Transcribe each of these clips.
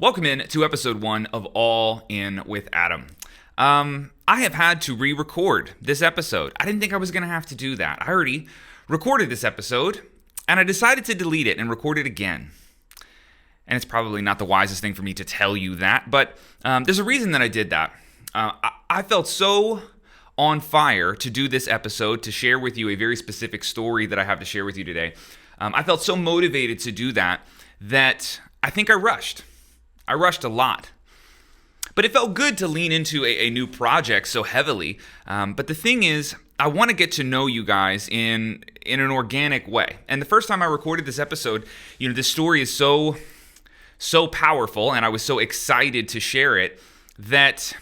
Welcome in to episode 1 of All In with Adam. I have had to re-record this episode. I didn't think I was going to have to do that. I already recorded this episode, and I decided to delete it and record it again. And it's probably not the wisest thing for me to tell you that, but there's a reason that I did that. I felt so on fire to do this episode, to share with you a very specific story that I have to share with you today. I felt so motivated to do that I think I rushed. I rushed a lot. But it felt good to lean into a new project so heavily. But the thing is, I want to get to know you guys in an organic way. And the first time I recorded this episode, this story is so powerful, and I was so excited to share it that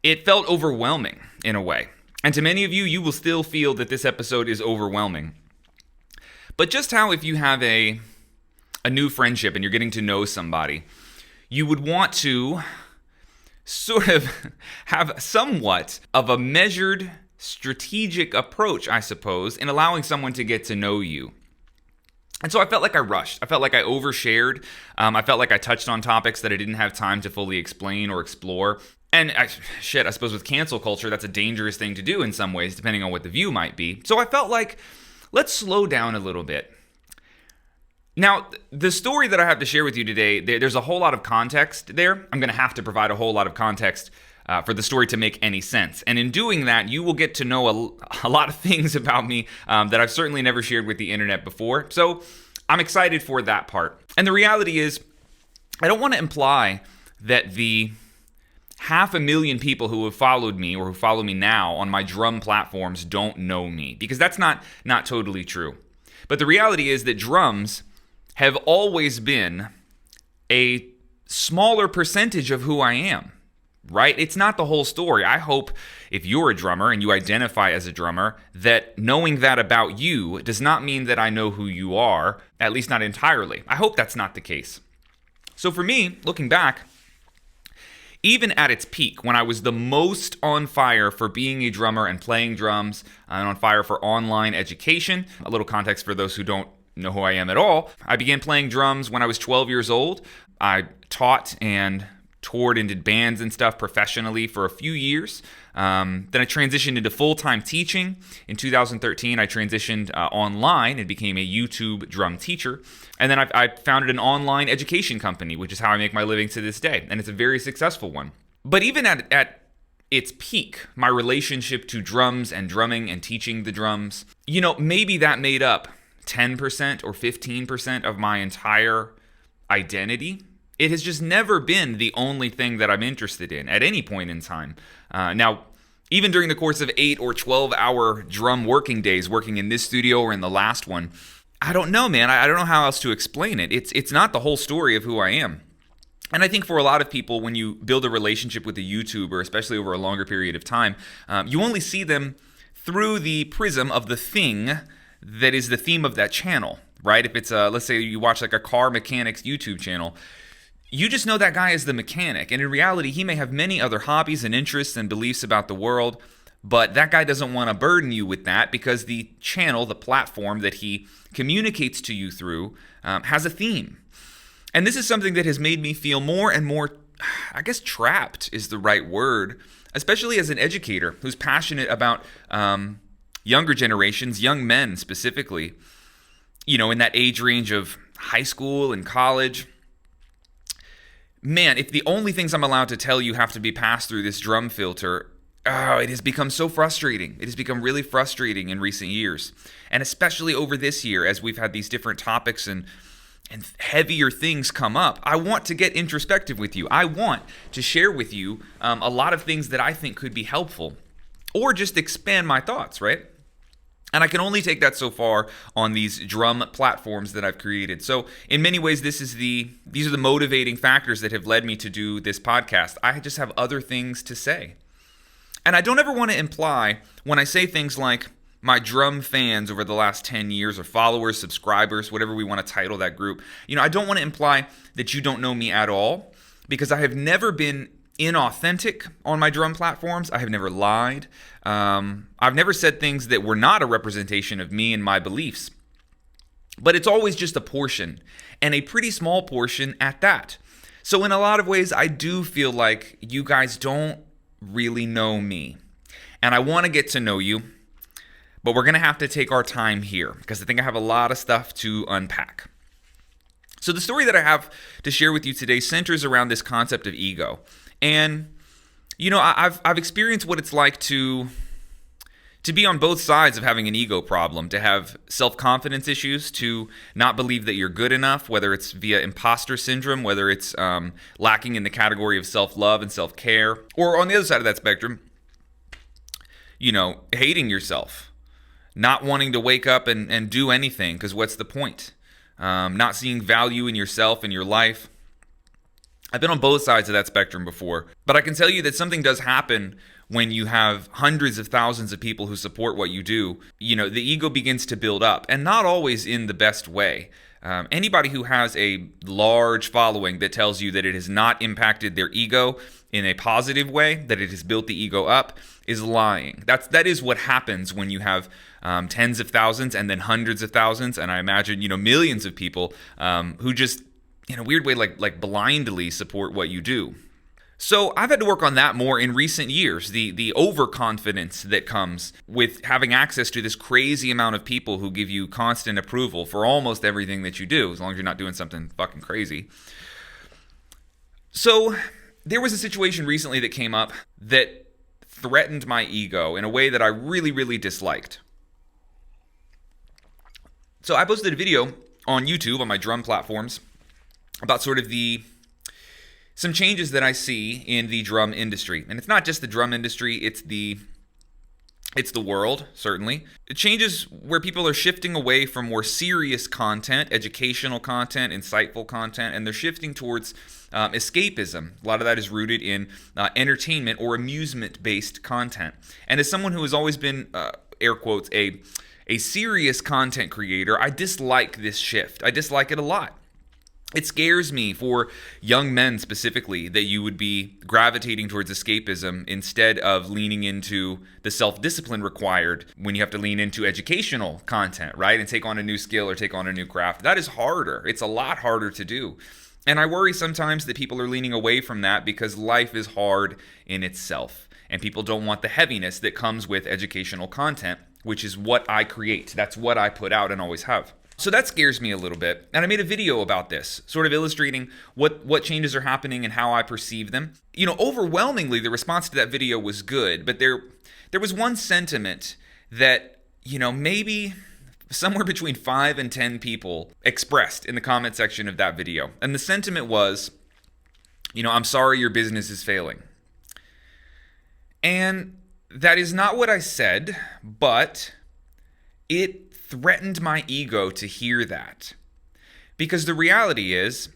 it felt overwhelming in a way. And to many of you, you will still feel that this episode is overwhelming. But just how if you have a new friendship and you're getting to know somebody, you would want to sort of have somewhat of a measured, strategic approach, I suppose, in allowing someone to get to know you. And so I felt like I rushed. I felt like I overshared. I felt like I touched on topics that I didn't have time to fully explain or explore. And I suppose with cancel culture, that's a dangerous thing to do in some ways, depending on what the view might be. So I felt like, let's slow down a little bit. Now, the story that I have to share with you today, there's a whole lot of context there. I'm going to have to provide a whole lot of context for the story to make any sense. And in doing that, you will get to know a lot of things about me that I've certainly never shared with the internet before. So I'm excited for that part. And the reality is, I don't want to imply that the 500,000 people who have followed me or who follow me now on my drum platforms don't know me, because that's not totally true. But the reality is that drums have always been a smaller percentage of who I am, right? It's not the whole story. I hope if you're a drummer and you identify as a drummer, that knowing that about you does not mean that I know who you are, at least not entirely. I hope that's not the case. So for me, looking back, even at its peak, when I was the most on fire for being a drummer and playing drums, and on fire for online education, a little context for those who don't know who I am at all, I began playing drums when I was 12 years old. I taught and toured and did bands and stuff professionally for a few years. Then I transitioned into full-time teaching. In 2013, I transitioned online and became a YouTube drum teacher. And then I founded an online education company, which is how I make my living to this day. And it's a very successful one. But even at its peak, my relationship to drums and drumming and teaching the drums, maybe that made up 10% or 15% of my entire identity. It has just never been the only thing that I'm interested in at any point in time. Now, even during the course of 8 or 12-hour drum working days, working in this studio or in the last one, I don't know, man. I don't know how else to explain it. It's not the whole story of who I am. And I think for a lot of people, when you build a relationship with a YouTuber, especially over a longer period of time, you only see them through the prism of the thing that is the theme of that channel, right? If it's let's say you watch like a car mechanics YouTube channel, you just know that guy is the mechanic. And in reality, he may have many other hobbies and interests and beliefs about the world, but that guy doesn't want to burden you with that because the channel, the platform that he communicates to you through, has a theme. And this is something that has made me feel more and more, I guess trapped is the right word, especially as an educator who's passionate about younger generations, young men specifically, in that age range of high school and college. Man, if the only things I'm allowed to tell you have to be passed through this drum filter, it has become so frustrating. It has become really frustrating in recent years. And especially over this year, as we've had these different topics and heavier things come up, I want to get introspective with you. I want to share with you a lot of things that I think could be helpful, or just expand my thoughts, right? And I can only take that so far on these drum platforms that I've created. So in many ways, these are the motivating factors that have led me to do this podcast. I just have other things to say. And I don't ever want to imply when I say things like my drum fans over the last 10 years, or followers, subscribers, whatever we want to title that group, I don't want to imply that you don't know me at all, because I have never been inauthentic on my drum platforms. I have never lied. I've never said things that were not a representation of me and my beliefs. But it's always just a portion, and a pretty small portion at that. So in a lot of ways, I do feel like you guys don't really know me. And I want to get to know you, but we're going to have to take our time here because I think I have a lot of stuff to unpack. So the story that I have to share with you today centers around this concept of ego. And, you know, I've experienced what it's like to be on both sides of having an ego problem, to have self-confidence issues, to not believe that you're good enough, whether it's via imposter syndrome, whether it's lacking in the category of self-love and self-care, or on the other side of that spectrum, you know, hating yourself, not wanting to wake up and do anything, because what's the point? Not seeing value in yourself and your life. I've been on both sides of that spectrum before, but I can tell you that something does happen when you have hundreds of thousands of people who support what you do. You know, the ego begins to build up, and not always in the best way. Anybody who has a large following that tells you that it has not impacted their ego in a positive way, that it has built the ego up, is lying. That is what happens when you have tens of thousands and then hundreds of thousands, and I imagine, you know, millions of people who just, in a weird way, like blindly support what you do. So I've had to work on that more in recent years, the overconfidence that comes with having access to this crazy amount of people who give you constant approval for almost everything that you do, as long as you're not doing something fucking crazy. So there was a situation recently that came up that threatened my ego in a way that I really, really disliked. So I posted a video on YouTube, on my drum platforms, about sort of some changes that I see in the drum industry. And it's not just the drum industry, it's the world, certainly. It changes where people are shifting away from more serious content, educational content, insightful content, and they're shifting towards escapism. A lot of that is rooted in entertainment or amusement-based content. And as someone who has always been, air quotes, a serious content creator, I dislike this shift. I dislike it a lot. It scares me for young men specifically that you would be gravitating towards escapism instead of leaning into the self-discipline required when you have to lean into educational content, right? And take on a new skill or take on a new craft. That is harder. It's a lot harder to do. And I worry sometimes that people are leaning away from that because life is hard in itself. And people don't want the heaviness that comes with educational content, which is what I create. That's what I put out and always have. So that scares me a little bit. And I made a video about this, sort of illustrating what changes are happening and how I perceive them. You know, overwhelmingly, the response to that video was good, but there was one sentiment that, you know, maybe somewhere between 5 and 10 people expressed in the comment section of that video. And the sentiment was, you know, I'm sorry your business is failing. And that is not what I said, but it threatened my ego to hear that. Because the reality is,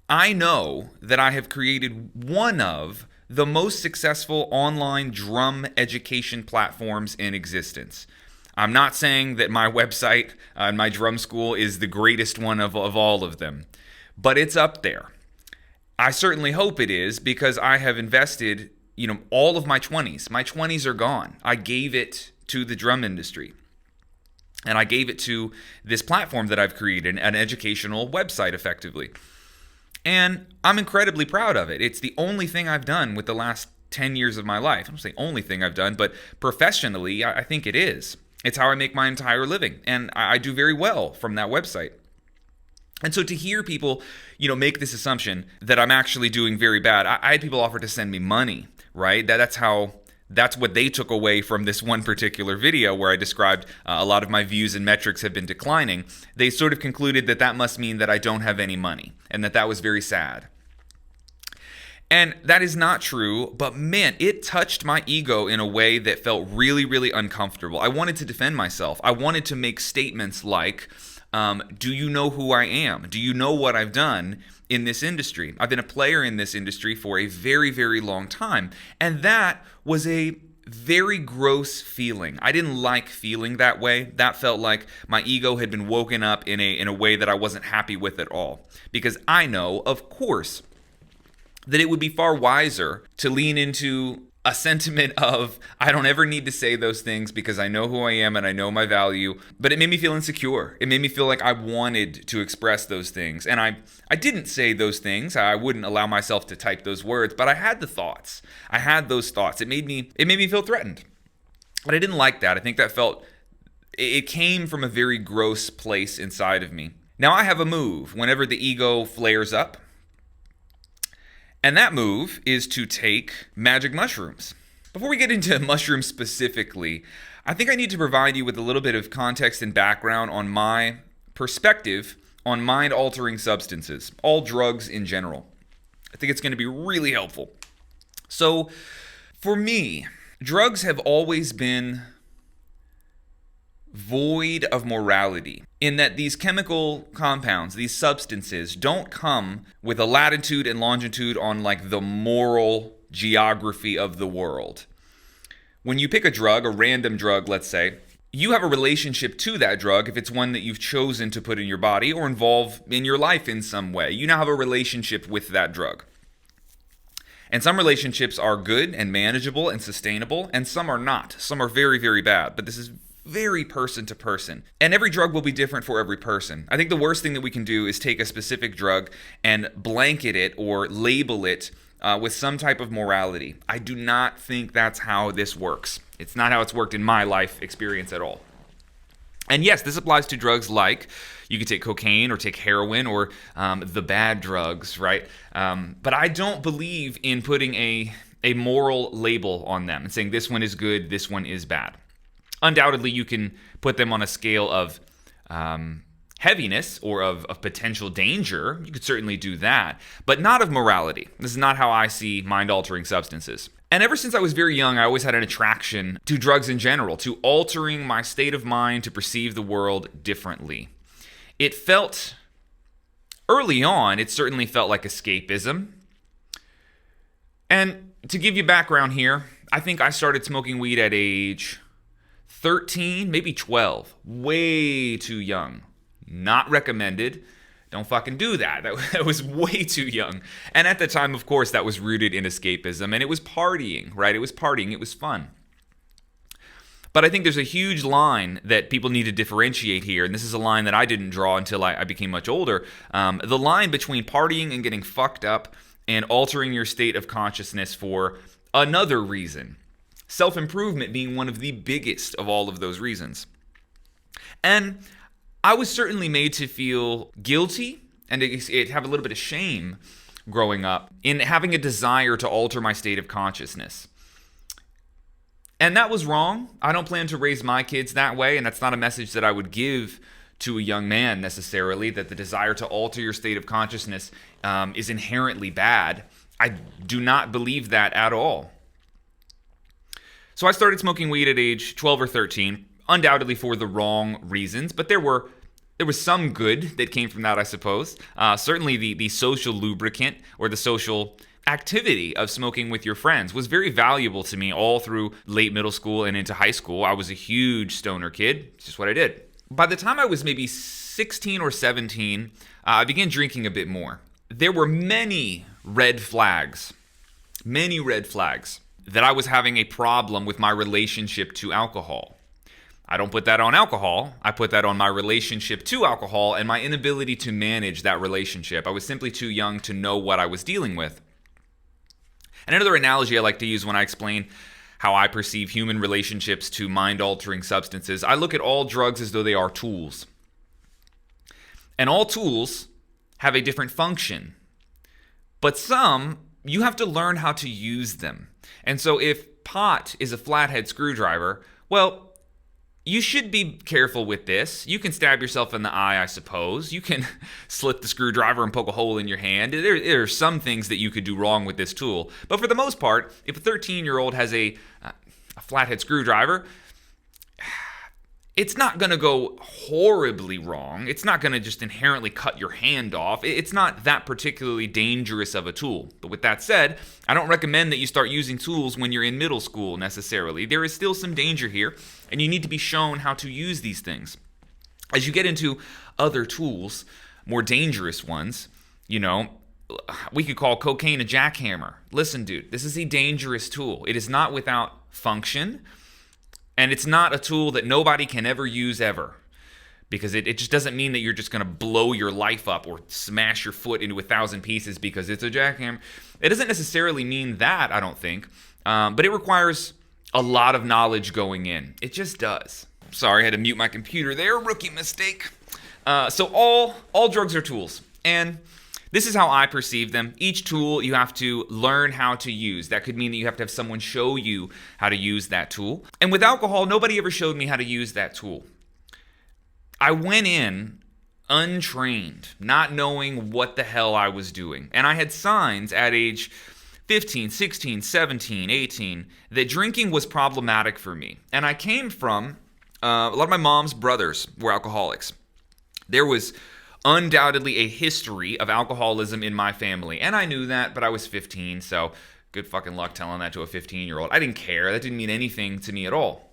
I know that I have created one of the most successful online drum education platforms in existence. I'm not saying that my website and my drum school is the greatest one of all of them, but it's up there. I certainly hope it is, because I have invested, you know, all of my 20s. My 20s are gone. I gave it to the drum industry. And I gave it to this platform that I've created, an educational website, effectively. And I'm incredibly proud of it. It's the only thing I've done with the last 10 years of my life. I don't say only thing I've done, but professionally, I think it is. It's how I make my entire living. And I do very well from that website. And so to hear people, you know, make this assumption that I'm actually doing very bad, I had people offer to send me money, right? That's what they took away from this one particular video where I described a lot of my views and metrics have been declining. They sort of concluded that must mean that I don't have any money and that was very sad. And that is not true, but man, it touched my ego in a way that felt really, really uncomfortable. I wanted to defend myself. I wanted to make statements like, do you know who I am? Do you know what I've done in this industry? I've been a player in this industry for a very, very long time. And that was a very gross feeling. I didn't like feeling that way. That felt like my ego had been woken up in a way that I wasn't happy with at all. Because I know, of course, that it would be far wiser to lean into a sentiment of I don't ever need to say those things because I know who I am and I know my value, but it made me feel insecure. It made me feel like I wanted to express those things. And I didn't say those things. I wouldn't allow myself to type those words, but I had the thoughts. I had those thoughts. It made me feel threatened. But I didn't like that. I think it came from a very gross place inside of me. Now I have a move whenever the ego flares up. And that move is to take magic mushrooms. Before we get into mushrooms specifically, I think I need to provide you with a little bit of context and background on my perspective on mind-altering substances, all drugs in general. I think it's going to be really helpful. So, for me, drugs have always been void of morality, in that these chemical compounds, these substances, don't come with a latitude and longitude on like the moral geography of the world. When you pick a drug, a random drug, let's say, you have a relationship to that drug if it's one that you've chosen to put in your body or involve in your life in some way. You now have a relationship with that drug. And some relationships are good and manageable and sustainable, and some are not. Some are very, very bad. But this is very person to person. And every drug will be different for every person. I think the worst thing that we can do is take a specific drug and blanket it or label it with some type of morality. I do not think that's how this works. It's not how it's worked in my life experience at all. And yes, this applies to drugs like you could take cocaine or take heroin or the bad drugs, right? But I don't believe in putting a moral label on them and saying this one is good, this one is bad. Undoubtedly, you can put them on a scale of heaviness or of potential danger. You could certainly do that, but not of morality. This is not how I see mind-altering substances. And ever since I was very young, I always had an attraction to drugs in general, to altering my state of mind to perceive the world differently. It felt, early on, it certainly felt like escapism. And to give you background here, I think I started smoking weed at age 13, maybe 12. Way too young. Not recommended. Don't fucking do that. That was way too young. And at the time, of course, that was rooted in escapism. And it was partying, right? It was partying. It was fun. But I think there's a huge line that people need to differentiate here. And this is a line that I didn't draw until I became much older. The line between partying and getting fucked up and altering your state of consciousness for another reason. Self-improvement being one of the biggest of all of those reasons. And I was certainly made to feel guilty and have a little bit of shame growing up in having a desire to alter my state of consciousness. And that was wrong. I don't plan to raise my kids that way, and that's not a message that I would give to a young man necessarily, that the desire to alter your state of consciousness is inherently bad. I do not believe that at all. So I started smoking weed at age 12 or 13, undoubtedly for the wrong reasons, but there was some good that came from that, I suppose. Certainly the social lubricant or the social activity of smoking with your friends was very valuable to me all through late middle school and into high school. I was a huge stoner kid. It's just what I did. By the time I was maybe 16 or 17, I began drinking a bit more. There were many red flags that I was having a problem with my relationship to alcohol. I don't put that on alcohol. I put that on my relationship to alcohol and my inability to manage that relationship. I was simply too young to know what I was dealing with. And another analogy I like to use when I explain how I perceive human relationships to mind-altering substances, I look at all drugs as though they are tools. And all tools have a different function. But some, you have to learn how to use them. And so if pot is a flathead screwdriver, well, you should be careful with this. You can stab yourself in the eye, I suppose. You can slit the screwdriver and poke a hole in your hand. There are some things that you could do wrong with this tool. But for the most part, if a 13-year-old has a flathead screwdriver, it's not going to go horribly wrong. It's not going to just inherently cut your hand off. It's not that particularly dangerous of a tool. But with that said, I don't recommend that you start using tools when you're in middle school necessarily. There is still some danger here, and you need to be shown how to use these things. As you get into other tools, more dangerous ones, we could call cocaine a jackhammer. Listen, dude, this is a dangerous tool. It is not without function, and it's not a tool that nobody can ever use ever. Because it just doesn't mean that you're just going to blow your life up or smash your foot into 1,000 pieces because it's a jackhammer. It doesn't necessarily mean that, I don't think. But it requires a lot of knowledge going in. It just does. Sorry, I had to mute my computer there. Rookie mistake. So all drugs are tools. And this is how I perceive them. Each tool you have to learn how to use. That could mean that you have to have someone show you how to use that tool. And with alcohol, nobody ever showed me how to use that tool. I went in untrained, not knowing what the hell I was doing. And I had signs at age 15, 16, 17, 18 that drinking was problematic for me. And I came from, a lot of my mom's brothers were alcoholics. There was undoubtedly a history of alcoholism in my family. And I knew that, but I was 15, so good fucking luck telling that to a 15-year-old. I didn't care. That didn't mean anything to me at all.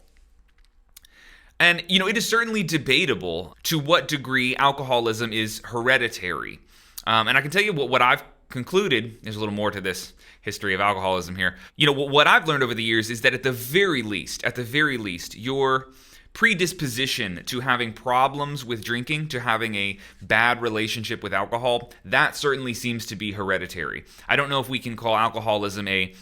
And, it is certainly debatable to what degree alcoholism is hereditary. And I can tell you what I've concluded, there's a little more to this history of alcoholism here. What I've learned over the years is that at the very least, your predisposition to having problems with drinking, to having a bad relationship with alcohol, that certainly seems to be hereditary. I don't know if we can call alcoholism a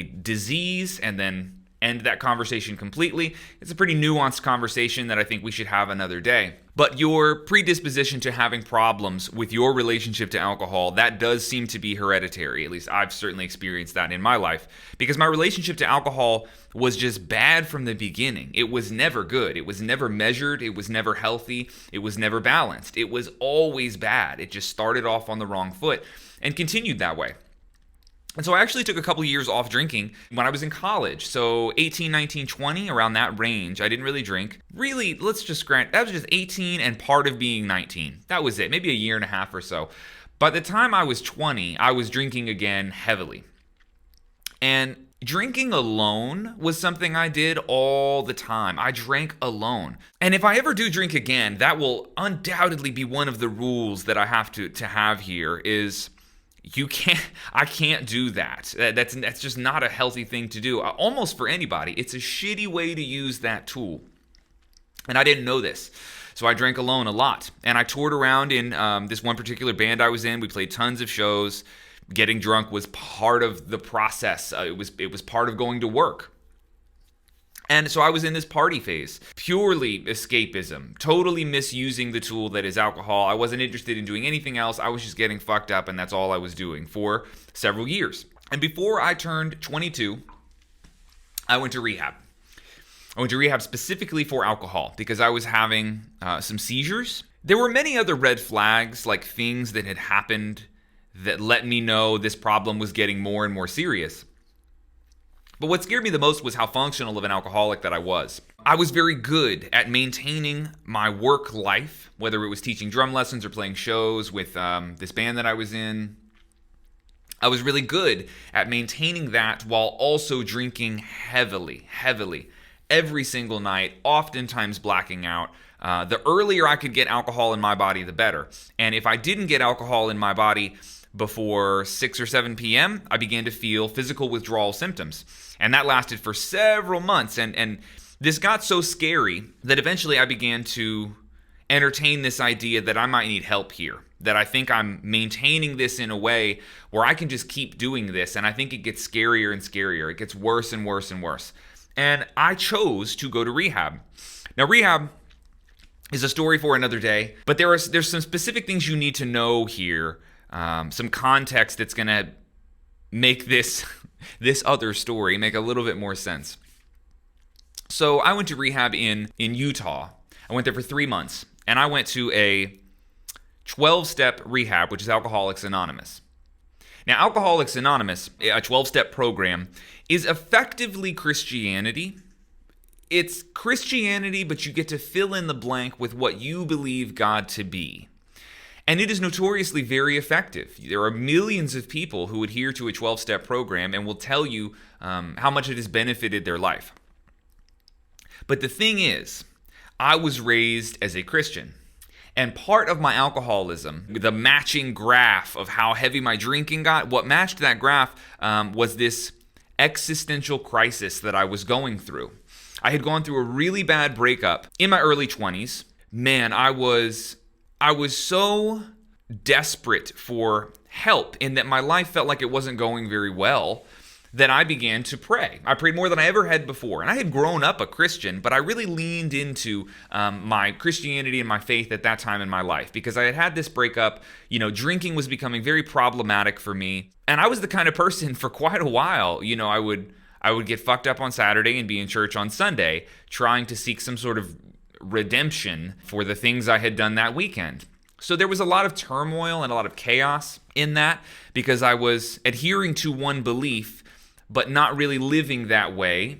disease and then end that conversation completely. It's a pretty nuanced conversation that I think we should have another day. But your predisposition to having problems with your relationship to alcohol, that does seem to be hereditary. At least I've certainly experienced that in my life. Because my relationship to alcohol was just bad from the beginning. It was never good. It was never measured. It was never healthy. It was never balanced. It was always bad. It just started off on the wrong foot and continued that way. And so I actually took a couple years off drinking when I was in college. So 18, 19, 20, around that range. I didn't really drink. Really, let's just grant, that was just 18 and part of being 19. That was it, maybe a year and a half or so. By the time I was 20, I was drinking again heavily. And drinking alone was something I did all the time. I drank alone. And if I ever do drink again, that will undoubtedly be one of the rules that I have to have here is I can't do that. That's just not a healthy thing to do, almost for anybody. It's a shitty way to use that tool. And I didn't know this. So I drank alone a lot. And I toured around in this one particular band I was in. We played tons of shows. Getting drunk was part of the process. It was part of going to work. And so I was in this party phase, purely escapism, totally misusing the tool that is alcohol. I wasn't interested in doing anything else. I was just getting fucked up, and that's all I was doing for several years. And before I turned 22, I went to rehab. I went to rehab specifically for alcohol because I was having some seizures. There were many other red flags, like things that had happened that let me know this problem was getting more and more serious. But what scared me the most was how functional of an alcoholic that I was. I was very good at maintaining my work life, whether it was teaching drum lessons or playing shows with this band that I was in. I was really good at maintaining that while also drinking heavily, every single night, oftentimes blacking out. The earlier I could get alcohol in my body, the better. And if I didn't get alcohol in my body before 6 or 7 p.m., I began to feel physical withdrawal symptoms. And that lasted for several months. And this got so scary that eventually I began to entertain this idea that I might need help here. That I think I'm maintaining this in a way where I can just keep doing this. And I think it gets scarier and scarier. It gets worse and worse and worse. And I chose to go to rehab. Now, rehab is a story for another day. But there's some specific things you need to know here. Some context that's going to make this other story make a little bit more sense. So I went to rehab in Utah. I went there for 3 months, and I went to a 12-step rehab, which is Alcoholics Anonymous. Now, Alcoholics Anonymous, a 12-step program, is effectively Christianity. It's Christianity, but you get to fill in the blank with what you believe God to be. And it is notoriously very effective. There are millions of people who adhere to a 12-step program and will tell you how much it has benefited their life. But the thing is, I was raised as a Christian. And part of my alcoholism, the matching graph of how heavy my drinking got, what matched that graph was this existential crisis that I was going through. I had gone through a really bad breakup in my early 20s. Man, I was so desperate for help in that my life felt like it wasn't going very well that I began to pray. I prayed more than I ever had before. And I had grown up a Christian, but I really leaned into my Christianity and my faith at that time in my life because I had had this breakup. Drinking was becoming very problematic for me. And I was the kind of person for quite a while, I would get fucked up on Saturday and be in church on Sunday, trying to seek some sort of redemption for the things I had done that weekend. So there was a lot of turmoil and a lot of chaos in that because I was adhering to one belief but not really living that way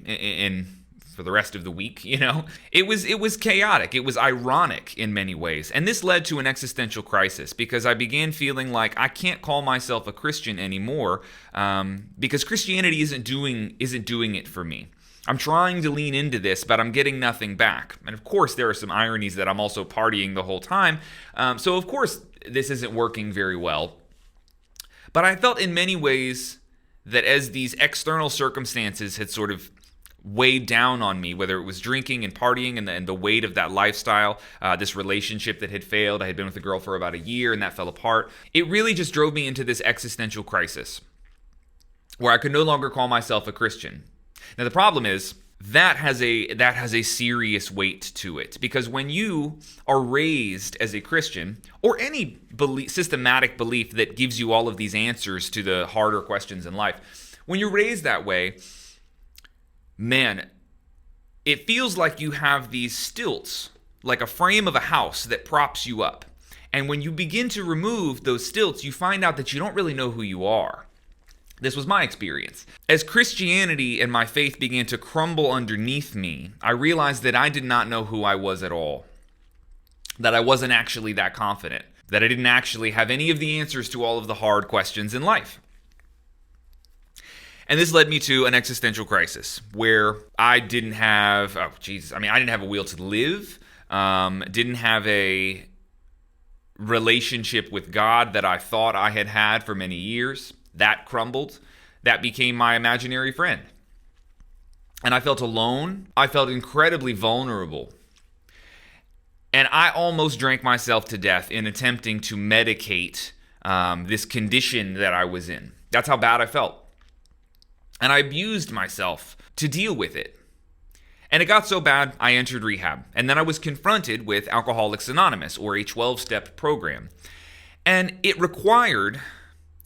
for the rest of the week, It was chaotic. It was ironic in many ways. And this led to an existential crisis because I began feeling like I can't call myself a Christian anymore because Christianity isn't doing it for me. I'm trying to lean into this, but I'm getting nothing back. And of course, there are some ironies that I'm also partying the whole time. So of course, this isn't working very well. But I felt in many ways that as these external circumstances had sort of weighed down on me, whether it was drinking and partying and the weight of that lifestyle, this relationship that had failed. I had been with a girl for about a year and that fell apart. It really just drove me into this existential crisis where I could no longer call myself a Christian. Now the problem is that has a serious weight to it because when you are raised as a Christian or any systematic belief that gives you all of these answers to the harder questions in life, when you're raised that way, man, it feels like you have these stilts, like a frame of a house that props you up. And when you begin to remove those stilts, you find out that you don't really know who you are. This was my experience. As Christianity and my faith began to crumble underneath me, I realized that I did not know who I was at all. That I wasn't actually that confident. That I didn't actually have any of the answers to all of the hard questions in life. And this led me to an existential crisis where I didn't have, I didn't have a will to live, didn't have a relationship with God that I thought I had had for many years. That crumbled. That became my imaginary friend. And I felt alone. I felt incredibly vulnerable. And I almost drank myself to death in attempting to medicate this condition that I was in. That's how bad I felt. And I abused myself to deal with it. And it got so bad, I entered rehab. And then I was confronted with Alcoholics Anonymous, or a 12-step program. And it required,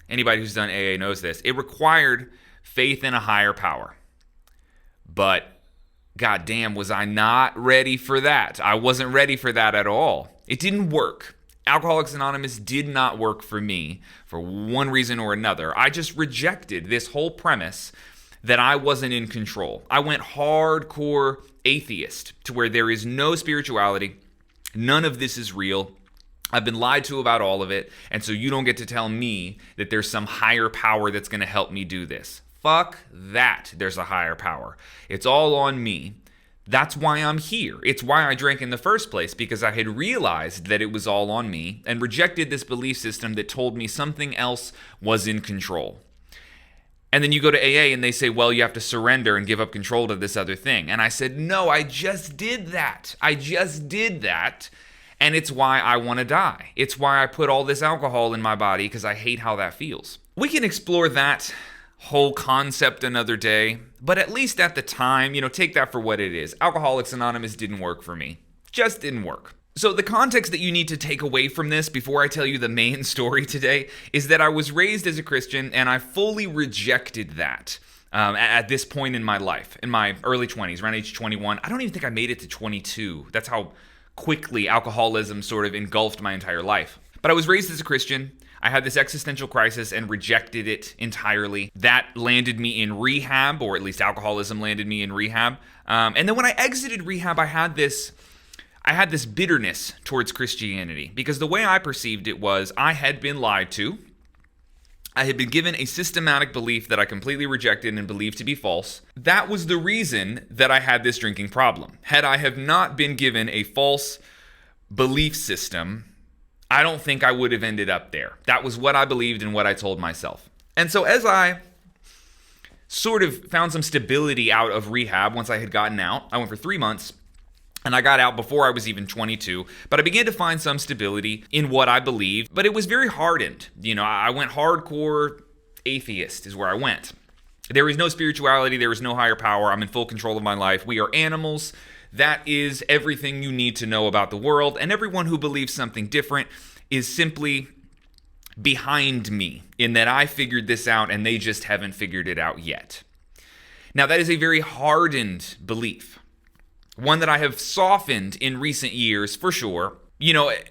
anybody who's done AA knows this, it required faith in a higher power. But goddamn, was I not ready for that. I wasn't ready for that at all. It didn't work. Alcoholics Anonymous did not work for me for one reason or another. I just rejected this whole premise that I wasn't in control. I went hardcore atheist to where there is no spirituality. None of this is real. I've been lied to about all of it, and so you don't get to tell me that there's some higher power that's going to help me do this. Fuck that, there's a higher power. It's all on me. That's why I'm here. It's why I drank in the first place, because I had realized that it was all on me and rejected this belief system that told me something else was in control. And then you go to AA and they say, well, you have to surrender and give up control to this other thing. And I said, no, I just did that. And it's why I want to die. It's why I put all this alcohol in my body, because I hate how that feels. We can explore that whole concept another day, but at least at the time, take that for what it is. Alcoholics Anonymous didn't work for me. Just didn't work. So the context that you need to take away from this before I tell you the main story today is that I was raised as a Christian and I fully rejected that at this point in my life, in my early 20s, around age 21. I don't even think I made it to 22. That's how quickly alcoholism sort of engulfed my entire life. But I was raised as a Christian. I had this existential crisis and rejected it entirely. That landed me in rehab, or at least alcoholism landed me in rehab. And then when I exited rehab, I had this bitterness towards Christianity, because the way I perceived it was I had been lied to. I had been given a systematic belief that I completely rejected and believed to be false. That was the reason that I had this drinking problem. Had I have not been given a false belief system, I don't think I would have ended up there. That was what I believed and what I told myself. And so as I sort of found some stability out of rehab once I had gotten out, I went for 3 months, and I got out before I was even 22, but I began to find some stability in what I believed, but it was very hardened. I went hardcore atheist is where I went. There is no spirituality, there is no higher power, I'm in full control of my life, we are animals. That is everything you need to know about the world, and everyone who believes something different is simply behind me in that I figured this out and they just haven't figured it out yet. Now, that is a very hardened belief, one that I have softened in recent years for sure.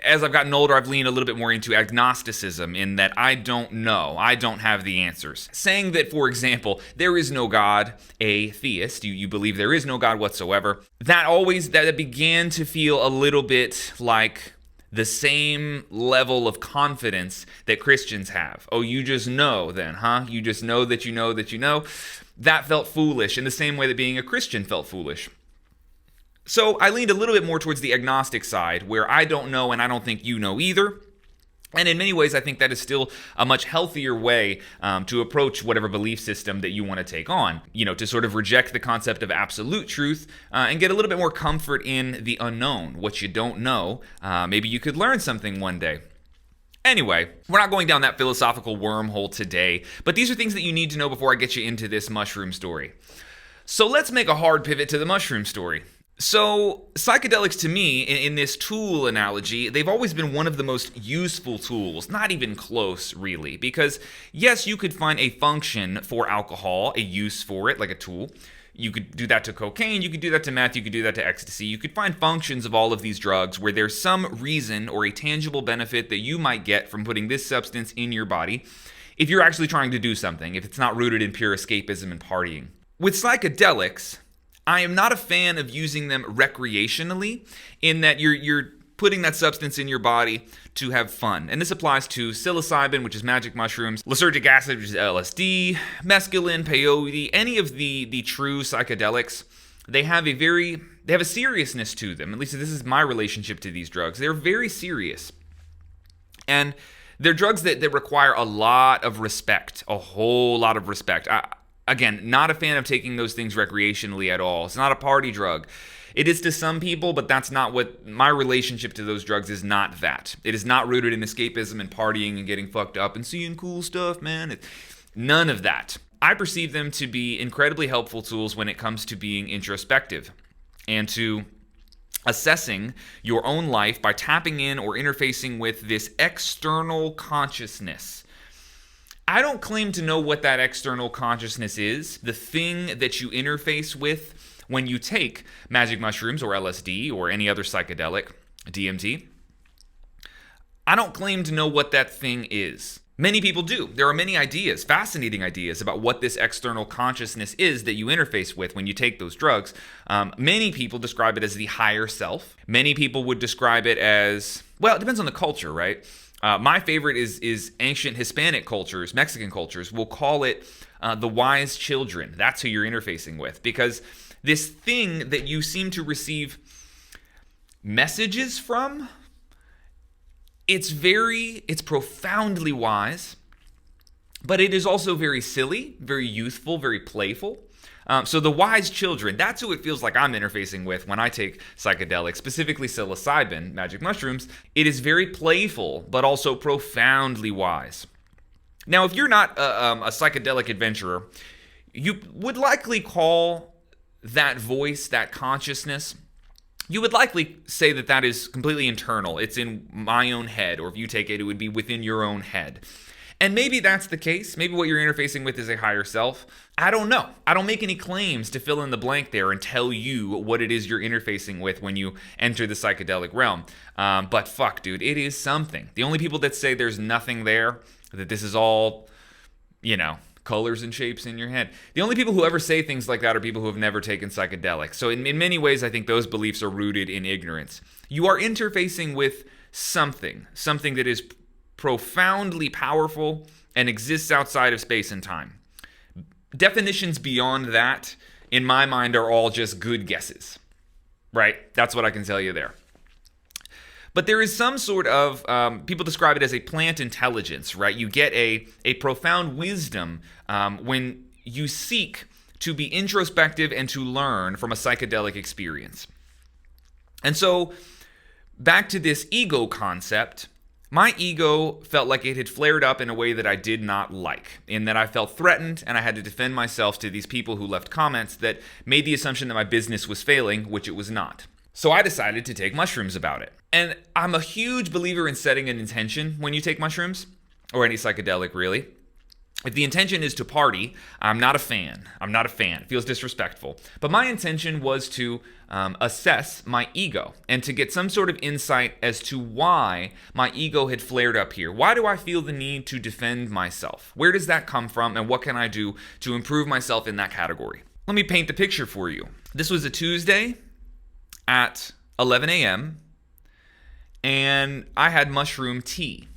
As I've gotten older, I've leaned a little bit more into agnosticism in that I don't know. I don't have the answers. Saying that, for example, there is no God, a theist, you believe there is no God whatsoever, that began to feel a little bit like the same level of confidence that Christians have. Oh, you just know then, huh? You just know that you know that you know. That felt foolish in the same way that being a Christian felt foolish. So I leaned a little bit more towards the agnostic side, where I don't know and I don't think you know either. And in many ways, I think that is still a much healthier way to approach whatever belief system that you want to take on. To sort of reject the concept of absolute truth and get a little bit more comfort in the unknown, what you don't know. Maybe you could learn something one day. Anyway, we're not going down that philosophical wormhole today, but these are things that you need to know before I get you into this mushroom story. So let's make a hard pivot to the mushroom story. So psychedelics to me, in this tool analogy, they've always been one of the most useful tools, not even close really, because yes, you could find a function for alcohol, a use for it, like a tool. You could do that to cocaine, you could do that to meth, you could do that to ecstasy. You could find functions of all of these drugs where there's some reason or a tangible benefit that you might get from putting this substance in your body if you're actually trying to do something, if it's not rooted in pure escapism and partying. With psychedelics, I am not a fan of using them recreationally in that you're putting that substance in your body to have fun. And this applies to psilocybin, which is magic mushrooms, lysergic acid, which is LSD, mescaline, peyote, any of the true psychedelics. They have a seriousness to them. At least this is my relationship to these drugs. They're very serious. And they're drugs that require a lot of respect, a whole lot of respect. Again, not a fan of taking those things recreationally at all. It's not a party drug. It is to some people, but that's not what my relationship to those drugs is. Not that. It is not rooted in escapism and partying and getting fucked up and seeing cool stuff, man. None of that. I perceive them to be incredibly helpful tools when it comes to being introspective and to assessing your own life by tapping in or interfacing with this external consciousness. I don't claim to know what that external consciousness is, the thing that you interface with when you take magic mushrooms or LSD or any other psychedelic, DMT. I don't claim to know what that thing is. Many people do. There are many ideas, fascinating ideas about what this external consciousness is that you interface with when you take those drugs. Many people describe it as the higher self. Many people would describe it as, well, it depends on the culture, right? My favorite is ancient Hispanic cultures, Mexican cultures. We'll call it the wise children. That's who you're interfacing with, because this thing that you seem to receive messages from, it's profoundly wise, but it is also very silly, very youthful, very playful. So the wise children, that's who it feels like I'm interfacing with when I take psychedelics, specifically psilocybin, magic mushrooms. It is very playful, but also profoundly wise. Now, if you're not a psychedelic adventurer, you would likely call that voice, that consciousness, you would likely say that that is completely internal. It's in my own head, or if you take it, it would be within your own head. And maybe that's the case. Maybe what you're interfacing with is a higher self. I don't know. I don't make any claims to fill in the blank there and tell you what it is you're interfacing with when you enter the psychedelic realm. But fuck, dude, it is something. The only people that say there's nothing there, that this is all, colors and shapes in your head. The only people who ever say things like that are people who have never taken psychedelics. So in many ways, I think those beliefs are rooted in ignorance. You are interfacing with something that is profoundly powerful and exists outside of space and time. Definitions beyond that, in my mind, are all just good guesses, right? That's what I can tell you there. But there is some sort of, people describe it as a plant intelligence, right? You get a profound wisdom when you seek to be introspective and to learn from a psychedelic experience. And so, back to this ego concept, my ego felt like it had flared up in a way that I did not like, in that I felt threatened and I had to defend myself to these people who left comments that made the assumption that my business was failing, which it was not. So I decided to take mushrooms about it. And I'm a huge believer in setting an intention when you take mushrooms, or any psychedelic really. If the intention is to party, I'm not a fan. It feels disrespectful. But my intention was to assess my ego and to get some sort of insight as to why my ego had flared up here. Why do I feel the need to defend myself? Where does that come from, and what can I do to improve myself in that category? Let me paint the picture for you. This was a Tuesday at 11 a.m., and I had mushroom tea.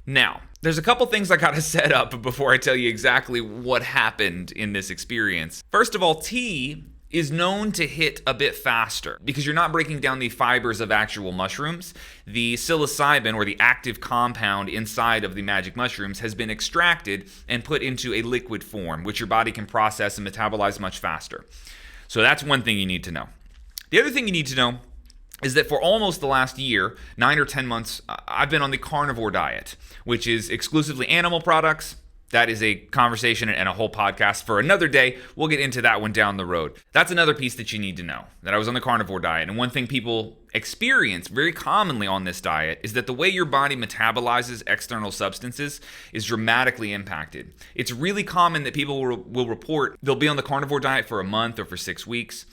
Now, there's a couple things I gotta set up before I tell you exactly what happened in this experience. First of all, tea is known to hit a bit faster because you're not breaking down the fibers of actual mushrooms. The psilocybin, or the active compound inside of the magic mushrooms, has been extracted and put into a liquid form, which your body can process and metabolize much faster. So that's one thing you need to know. The other thing you need to know is that for almost the last year, 9 or 10 months, I've been on the carnivore diet, which is exclusively animal products. That is a conversation and a whole podcast for another day. We'll get into that one down the road. That's another piece that you need to know, that I was on the carnivore diet. And one thing people experience very commonly on this diet is that the way your body metabolizes external substances is dramatically impacted. It's really common that people will report they'll be on the carnivore diet for a month or for 6 weeks,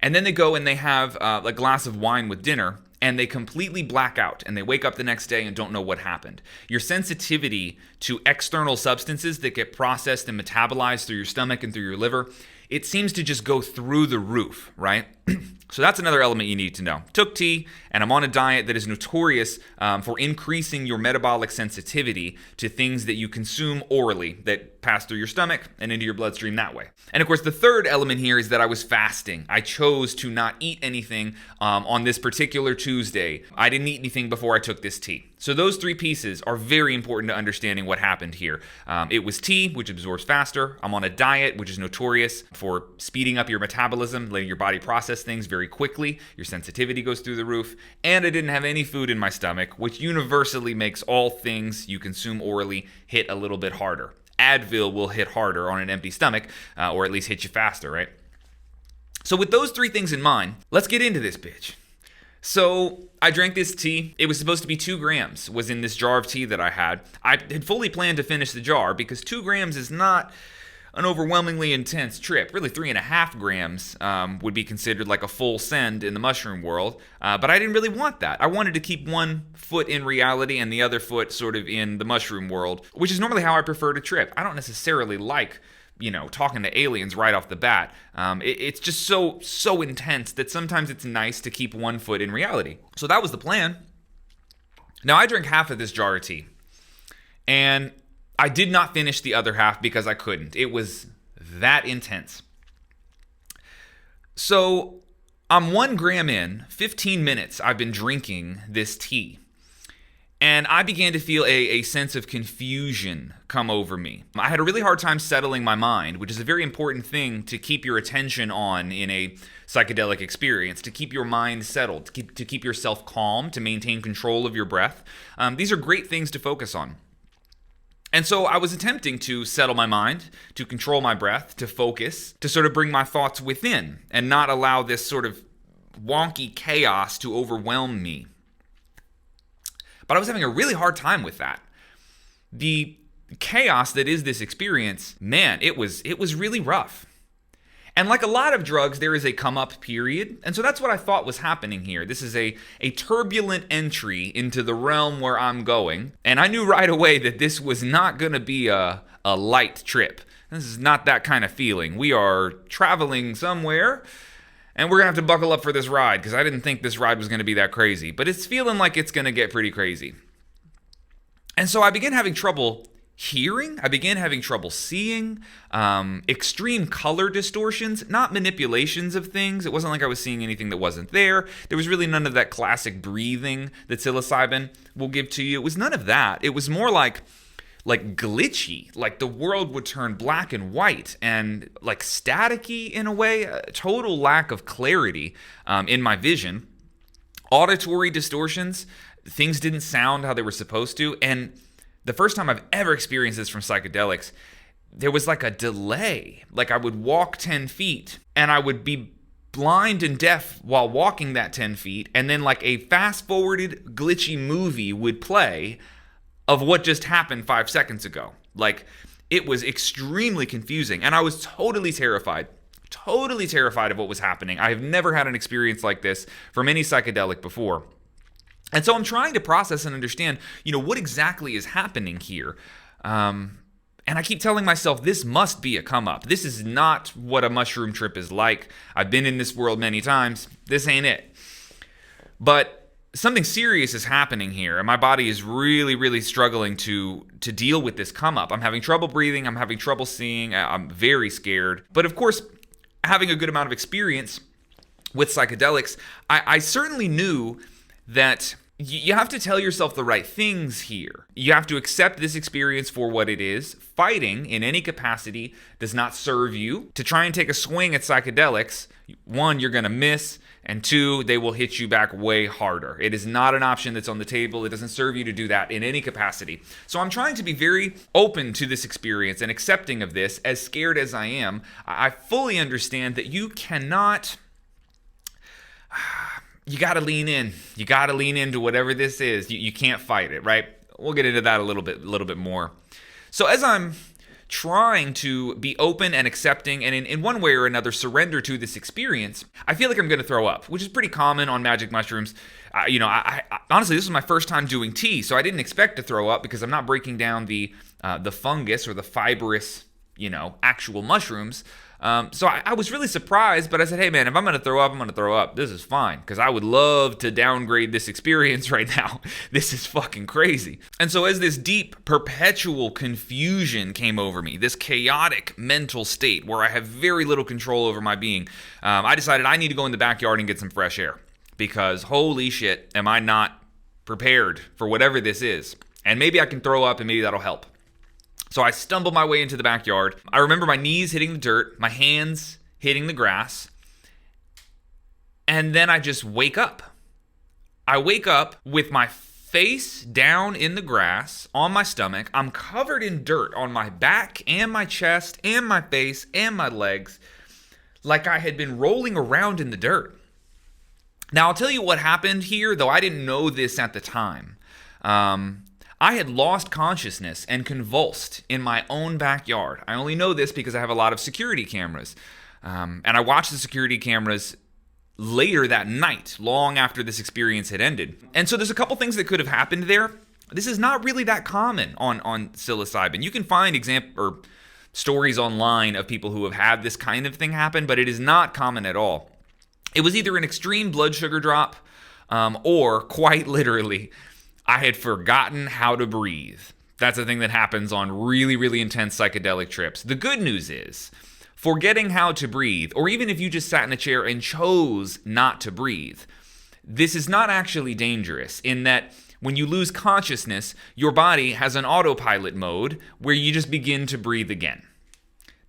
and then they go and they have a glass of wine with dinner, and they completely black out, and they wake up the next day and don't know what happened. Your sensitivity to external substances that get processed and metabolized through your stomach and through your liver, it seems to just go through the roof, right? So that's another element you need to know. Took tea, and I'm on a diet that is notorious for increasing your metabolic sensitivity to things that you consume orally that pass through your stomach and into your bloodstream that way. And of course, the third element here is that I was fasting. I chose to not eat anything on this particular Tuesday. I didn't eat anything before I took this tea. So those three pieces are very important to understanding what happened here. It was tea, which absorbs faster. I'm on a diet, which is notorious for speeding up your metabolism, letting your body process things very quickly. Your sensitivity goes through the roof. And I didn't have any food in my stomach, which universally makes all things you consume orally hit a little bit harder. Advil will hit harder on an empty stomach, or at least hit you faster, right? So with those three things in mind, let's get into this bitch. So I drank this tea. It was supposed to be 2 grams, was in this jar of tea that I had. I had fully planned to finish the jar because 2 grams is not an overwhelmingly intense trip. Really, 3.5 grams would be considered like a full send in the mushroom world. But I didn't really want that. I wanted to keep one foot in reality and the other foot sort of in the mushroom world, which is normally how I prefer to trip. I don't necessarily like, talking to aliens right off the bat. It's just so intense that sometimes it's nice to keep one foot in reality. So that was the plan. Now, I drank half of this jar of tea, and I did not finish the other half because I couldn't. It was that intense. So I'm 1 gram in, 15 minutes I've been drinking this tea. And I began to feel a sense of confusion come over me. I had a really hard time settling my mind, which is a very important thing to keep your attention on in a psychedelic experience, to keep your mind settled, to keep yourself calm, to maintain control of your breath. These are great things to focus on. And so I was attempting to settle my mind, to control my breath, to focus, to sort of bring my thoughts within and not allow this sort of wonky chaos to overwhelm me. But I was having a really hard time with that. The chaos that is this experience, man, it was really rough. And like a lot of drugs, there is a come-up period. And so that's what I thought was happening here. This is a turbulent entry into the realm where I'm going. And I knew right away that this was not going to be a light trip. This is not that kind of feeling. We are traveling somewhere, and we're going to have to buckle up for this ride, because I didn't think this ride was going to be that crazy. But it's feeling like it's going to get pretty crazy. And so I began having trouble hearing. I began having trouble seeing, extreme color distortions, not manipulations of things. It wasn't like I was seeing anything that wasn't there. There was really none of that classic breathing that psilocybin will give to you. It was none of that. It was more like glitchy, like the world would turn black and white and like staticky in a way, a total lack of clarity in my vision. Auditory distortions, things didn't sound how they were supposed to. And the first time I've ever experienced this from psychedelics, there was like a delay. Like I would walk 10 feet and I would be blind and deaf while walking that 10 feet. And then like a fast forwarded glitchy movie would play of what just happened 5 seconds ago. Like it was extremely confusing. And I was totally terrified of what was happening. I have never had an experience like this from any psychedelic before. And so I'm trying to process and understand, what exactly is happening here. And I keep telling myself, this must be a come up. This is not what a mushroom trip is like. I've been in this world many times. This ain't it. But something serious is happening here, and my body is really, really struggling to deal with this come up. I'm having trouble breathing. I'm having trouble seeing. I'm very scared. But of course, having a good amount of experience with psychedelics, I certainly knew that you have to tell yourself the right things here. You have to accept this experience for what it is. Fighting in any capacity does not serve you. To try and take a swing at psychedelics, 1, you're going to miss, and 2, they will hit you back way harder. It is not an option that's on the table. It doesn't serve you to do that in any capacity. So I'm trying to be very open to this experience and accepting of this. As scared as I am, I fully understand that you cannot... You got to lean in. You got to lean into whatever this is. You can't fight it, right? We'll get into that a little bit more. So as I'm trying to be open and accepting and in one way or another surrender to this experience, I feel like I'm going to throw up, which is pretty common on magic mushrooms. I honestly, this was my first time doing tea, so I didn't expect to throw up because I'm not breaking down the fungus or the fibrous, actual mushrooms. So I was really surprised, but I said, hey man, if I'm going to throw up, I'm going to throw up. This is fine, because I would love to downgrade this experience right now. This is fucking crazy. And so as this deep, perpetual confusion came over me, this chaotic mental state where I have very little control over my being, I decided I need to go in the backyard and get some fresh air, because holy shit, am I not prepared for whatever this is. And maybe I can throw up and maybe that'll help. So I stumble my way into the backyard. I remember my knees hitting the dirt, my hands hitting the grass, and then I just wake up. I wake up with my face down in the grass, on my stomach. I'm covered in dirt on my back and my chest and my face and my legs, like I had been rolling around in the dirt. Now, I'll tell you what happened here, though I didn't know this at the time. I had lost consciousness and convulsed in my own backyard. I only know this because I have a lot of security cameras. And I watched the security cameras later that night, long after this experience had ended. And so there's a couple things that could have happened there. This is not really that common on psilocybin. You can find stories online of people who have had this kind of thing happen, but it is not common at all. It was either an extreme blood sugar drop or, quite literally, I had forgotten how to breathe. That's a thing that happens on really, really intense psychedelic trips. The good news is, forgetting how to breathe, or even if you just sat in a chair and chose not to breathe, this is not actually dangerous in that when you lose consciousness, your body has an autopilot mode where you just begin to breathe again.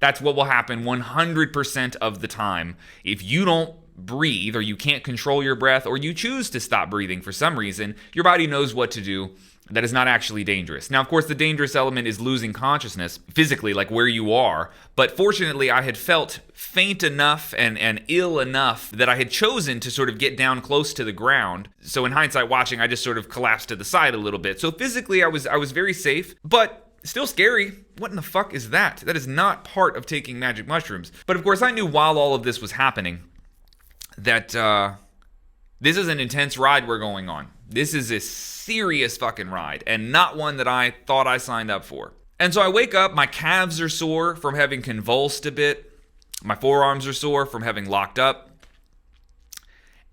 That's what will happen 100% of the time. If you don't breathe, or you can't control your breath, or you choose to stop breathing for some reason, your body knows what to do. That is not actually dangerous. Now, of course, the dangerous element is losing consciousness physically, like where you are. But fortunately, I had felt faint enough and ill enough that I had chosen to sort of get down close to the ground. So in hindsight watching, I just sort of collapsed to the side a little bit. So physically, I was very safe, but still scary. What in the fuck is that? That is not part of taking magic mushrooms. But of course, I knew while all of this was happening that this is an intense ride we're going on. This is a serious fucking ride, and not one that I thought I signed up for. And so I wake up, my calves are sore from having convulsed a bit. My forearms are sore from having locked up.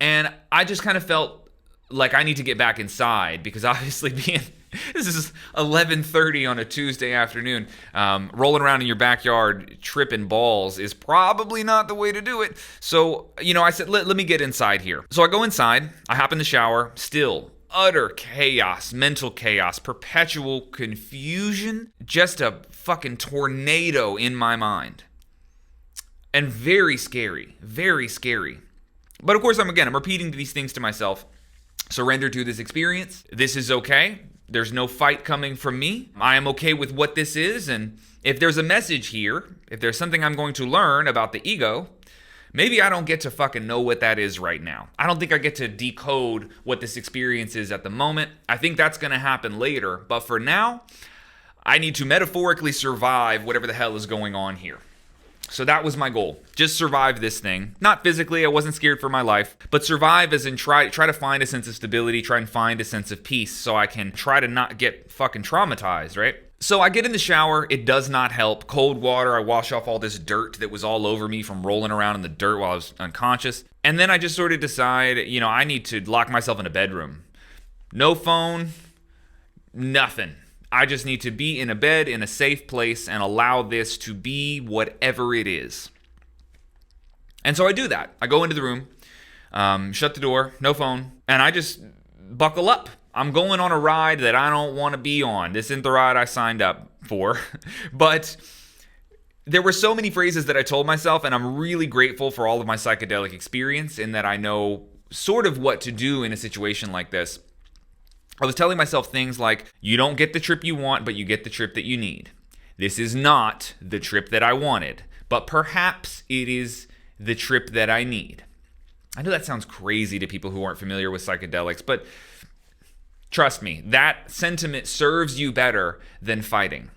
And I just kind of felt like I need to get back inside, because obviously this is 11:30 on a Tuesday afternoon. Rolling around in your backyard tripping balls is probably not the way to do it. So, I said, let me get inside here. So I go inside, I hop in the shower, still utter chaos, mental chaos, perpetual confusion, just a fucking tornado in my mind. And very scary, very scary. But of course, I'm repeating these things to myself. Surrender to this experience. This is okay. There's no fight coming from me. I am okay with what this is. And if there's a message here, if there's something I'm going to learn about the ego, maybe I don't get to fucking know what that is right now. I don't think I get to decode what this experience is at the moment. I think that's going to happen later. But for now, I need to metaphorically survive whatever the hell is going on here. So that was my goal. Just survive this thing. Not physically, I wasn't scared for my life, but survive as in try to find a sense of stability, try and find a sense of peace so I can try to not get fucking traumatized, right? So I get in the shower. It does not help. Cold water. I wash off all this dirt that was all over me from rolling around in the dirt while I was unconscious. And then I just sort of decide, I need to lock myself in a bedroom. No phone, nothing. I just need to be in a bed in a safe place and allow this to be whatever it is. And so I do that. I go into the room, shut the door, no phone, and I just buckle up. I'm going on a ride that I don't want to be on. This isn't the ride I signed up for. But there were so many phrases that I told myself, and I'm really grateful for all of my psychedelic experience in that I know sort of what to do in a situation like this. I was telling myself things like, you don't get the trip you want, but you get the trip that you need. This is not the trip that I wanted, but perhaps it is the trip that I need. I know that sounds crazy to people who aren't familiar with psychedelics, but trust me, that sentiment serves you better than fighting.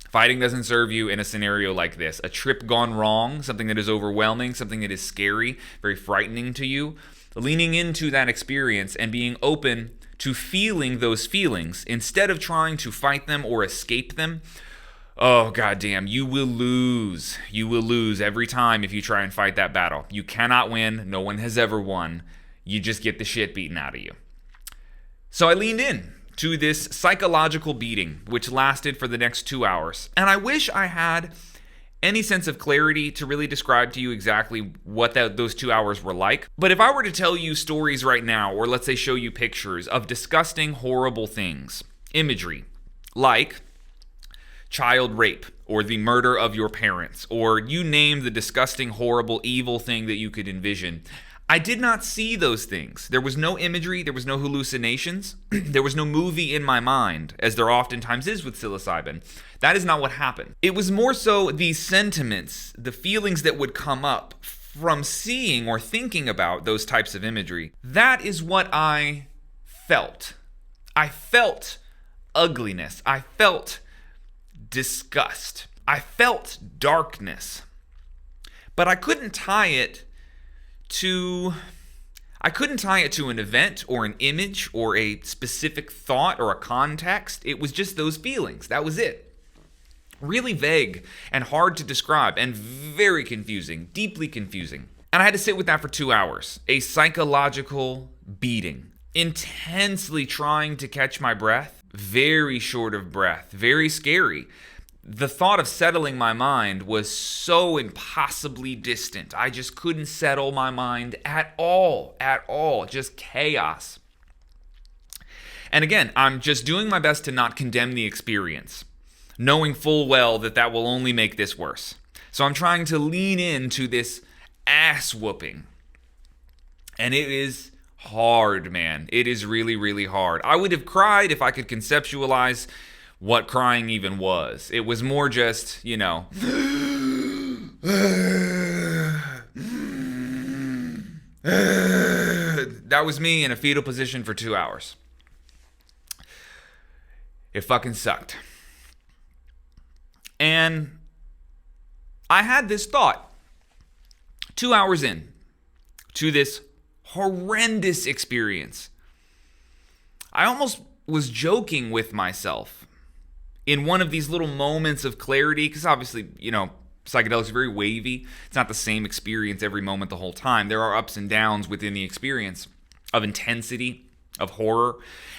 Fighting doesn't serve you in a scenario like this. A trip gone wrong, something that is overwhelming, something that is scary, very frightening to you. Leaning into that experience and being open to feeling those feelings instead of trying to fight them or escape them. Oh, goddamn, you will lose. You will lose every time if you try and fight that battle. You cannot win. No one has ever won. You just get the shit beaten out of you. So I leaned in to this psychological beating, which lasted for the next 2 hours. And I wish I had any sense of clarity to really describe to you exactly what those 2 hours were like. But if I were to tell you stories right now, or let's say show you pictures of disgusting, horrible things, imagery, like child rape, or the murder of your parents, or you name the disgusting, horrible, evil thing that you could envision, I did not see those things. There was no imagery, there was no hallucinations, there was no movie in my mind, as there oftentimes is with psilocybin. That is not what happened. It was more so these sentiments, the feelings that would come up from seeing or thinking about those types of imagery. That is what I felt. I felt ugliness. I felt disgust. I felt darkness. But I couldn't tie it to an event or an image or a specific thought or a context. It was just those feelings. That was it. Really vague and hard to describe and very confusing, deeply confusing. And I had to sit with that for 2 hours. A psychological beating. Intensely trying to catch my breath. Very short of breath. Very scary. The thought of settling my mind was so impossibly distant. I just couldn't settle my mind at all. Just chaos. And again, I'm just doing my best to not condemn the experience, knowing full well that that will only make this worse. So I'm trying to lean into this ass whooping. And it is hard, man. It is really, really hard. I would have cried if I could conceptualize what crying even was. It was more just, that was me in a fetal position for 2 hours. It fucking sucked. And I had this thought 2 hours in to this horrendous experience. I almost was joking with myself in one of these little moments of clarity, because obviously, psychedelics are very wavy. It's not the same experience every moment the whole time. There are ups and downs within the experience. of intensity, of horror.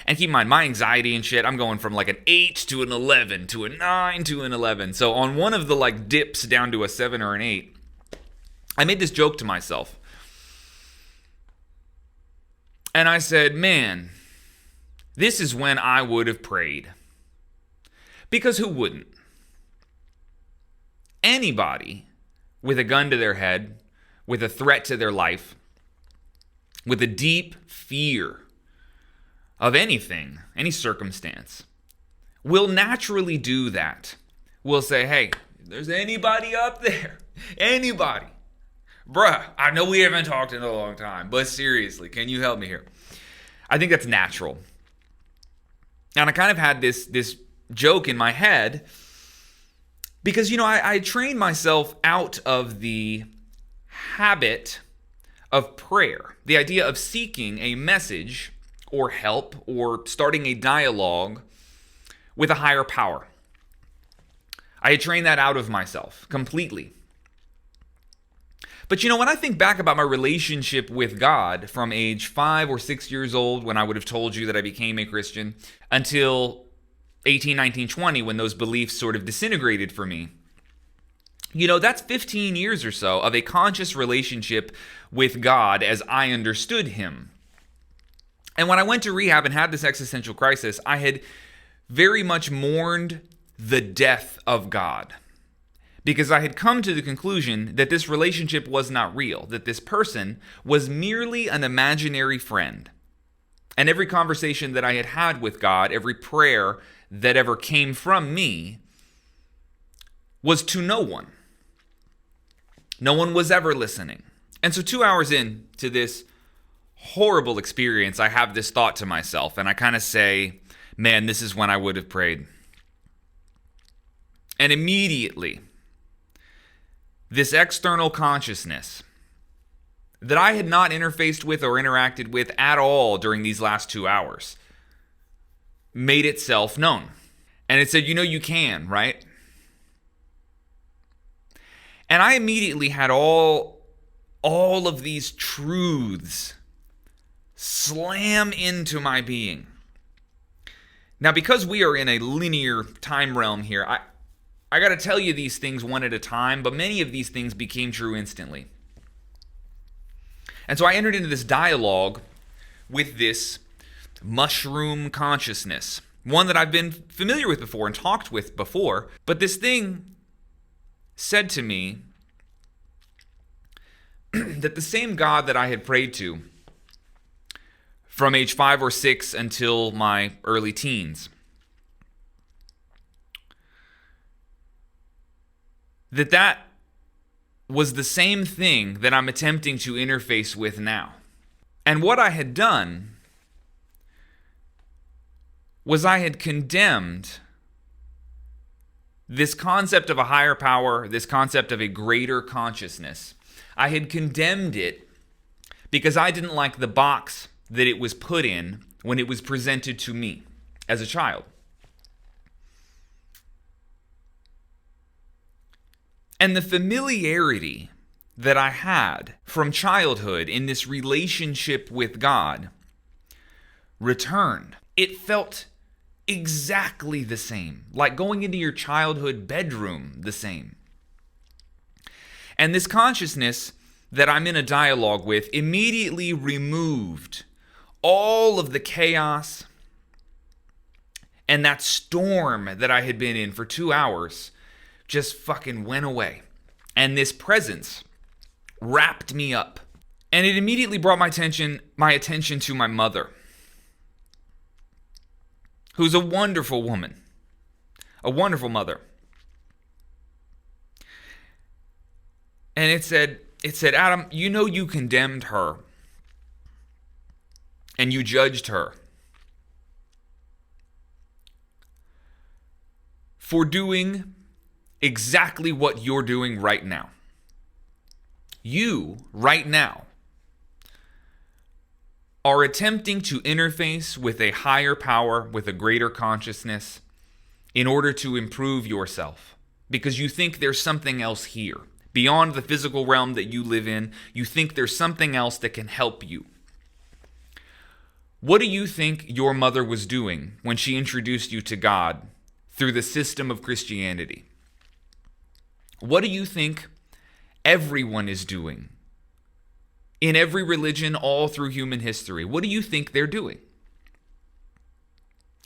And keep in mind, my anxiety and shit, I'm going from like an 8 to an 11 to a 9 to an 11. So on one of the like dips down to a 7 or an 8, I made this joke to myself. And I said, man, this is when I would have prayed. Because who wouldn't? Anybody with a gun to their head, with a threat to their life, with a deep fear of anything, any circumstance, will naturally do that. Will say, hey, if there's anybody up there, anybody, bruh, I know we haven't talked in a long time, but seriously, can you help me here? I think that's natural. And I kind of had this joke in my head because, I trained myself out of the habit of prayer, the idea of seeking a message or help or starting a dialogue with a higher power. I had trained that out of myself completely. But when I think back about my relationship with God from age 5 or 6 years old, when I would have told you that I became a Christian, until 18, 19, 20, when those beliefs sort of disintegrated for me, that's 15 years or so of a conscious relationship with God as I understood him. And when I went to rehab and had this existential crisis, I had very much mourned the death of God. Because I had come to the conclusion that this relationship was not real, that this person was merely an imaginary friend. And every conversation that I had had with God, every prayer that ever came from me, was to no one. No one was ever listening. And so 2 hours into this horrible experience, I have this thought to myself, and I kind of say, man, this is when I would have prayed. And immediately, this external consciousness that I had not interfaced with or interacted with at all during these last 2 hours made itself known. And it said, you can, right? And I immediately had all of these truths slam into my being. Now, because we are in a linear time realm here, I got to tell you these things one at a time, but many of these things became true instantly. And so I entered into this dialogue with this mushroom consciousness, one that I've been familiar with before and talked with before, but this thing said to me that the same God that I had prayed to from age 5 or 6 until my early teens, that was the same thing that I'm attempting to interface with now. And what I had done was I had condemned this concept of a higher power, this concept of a greater consciousness. I had condemned it because I didn't like the box that it was put in when it was presented to me as a child. And the familiarity that I had from childhood in this relationship with God returned. It felt exactly the same, like going into your childhood bedroom the same. And this consciousness that I'm in a dialogue with immediately removed all of the chaos and that storm that I had been in for 2 hours just fucking went away. And this presence wrapped me up. And it immediately brought my attention to my mother, who's a wonderful woman, a wonderful mother. And it said, Adam, you condemned her and you judged her for doing exactly what you're doing right now. You, right now, are attempting to interface with a higher power, with a greater consciousness, in order to improve yourself. Because you think there's something else here. Beyond the physical realm that you live in, you think there's something else that can help you. What do you think your mother was doing when she introduced you to God through the system of Christianity? What do you think everyone is doing in every religion all through human history? What do you think they're doing?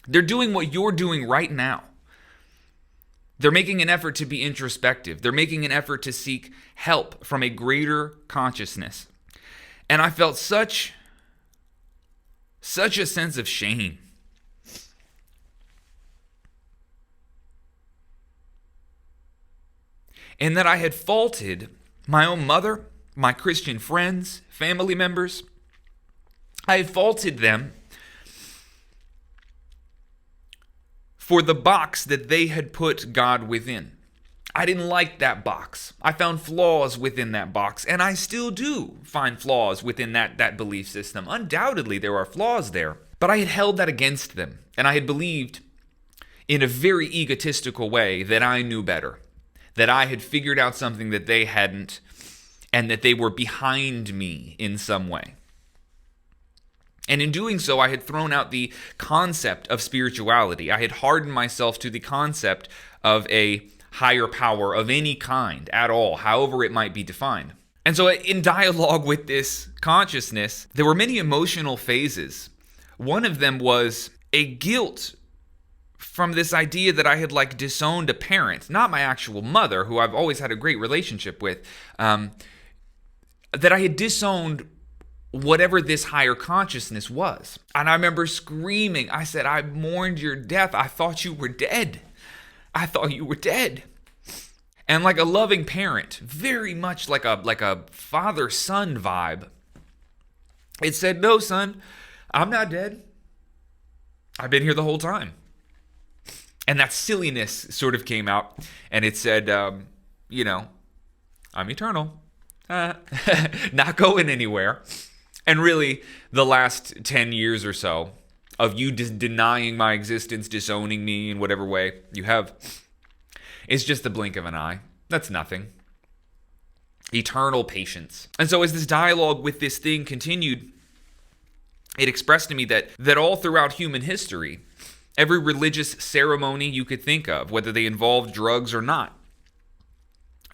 They're doing what you're doing right now. They're making an effort to be introspective. They're making an effort to seek help from a greater consciousness. And I felt such a sense of shame. And that I had faulted my own mother, my Christian friends, family members. I had faulted them for the box that they had put God within. I didn't like that box. I found flaws within that box, and I still do find flaws within that belief system. Undoubtedly, there are flaws there, but I had held that against them, and I had believed in a very egotistical way that I knew better, that I had figured out something that they hadn't, and that they were behind me in some way. And in doing so, I had thrown out the concept of spirituality. I had hardened myself to the concept of a higher power of any kind at all, however it might be defined. And so in dialogue with this consciousness, there were many emotional phases. One of them was a guilt from this idea that I had disowned a parent, not my actual mother, who I've always had a great relationship with, that I had disowned whatever this higher consciousness was. And I remember screaming, I said, I mourned your death. I thought you were dead. I thought you were dead. And like a loving parent, very much like a father-son vibe, it said, no, son, I'm not dead. I've been here the whole time. And that silliness sort of came out, and it said, I'm eternal. Not going anywhere. And really, the last 10 years or so of you denying my existence, disowning me in whatever way you have, is just the blink of an eye. That's nothing. Eternal patience. And so as this dialogue with this thing continued, it expressed to me that all throughout human history, every religious ceremony you could think of, whether they involved drugs or not,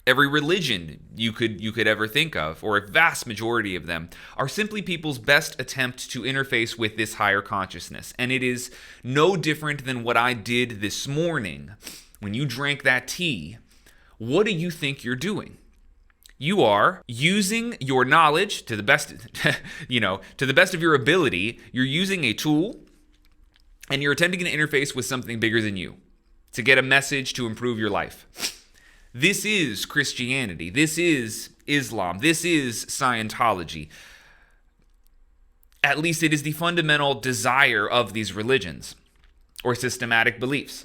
every religion you could ever think of, or a vast majority of them, are simply people's best attempt to interface with this higher consciousness. And it is no different than what I did this morning. When you drank that tea, what do you think you're doing? You are using your knowledge to the best, to the best of your ability. You're using a tool, and you're attempting to interface with something bigger than you to get a message to improve your life. This is Christianity. This is Islam. This is Scientology. At least it is the fundamental desire of these religions or systematic beliefs.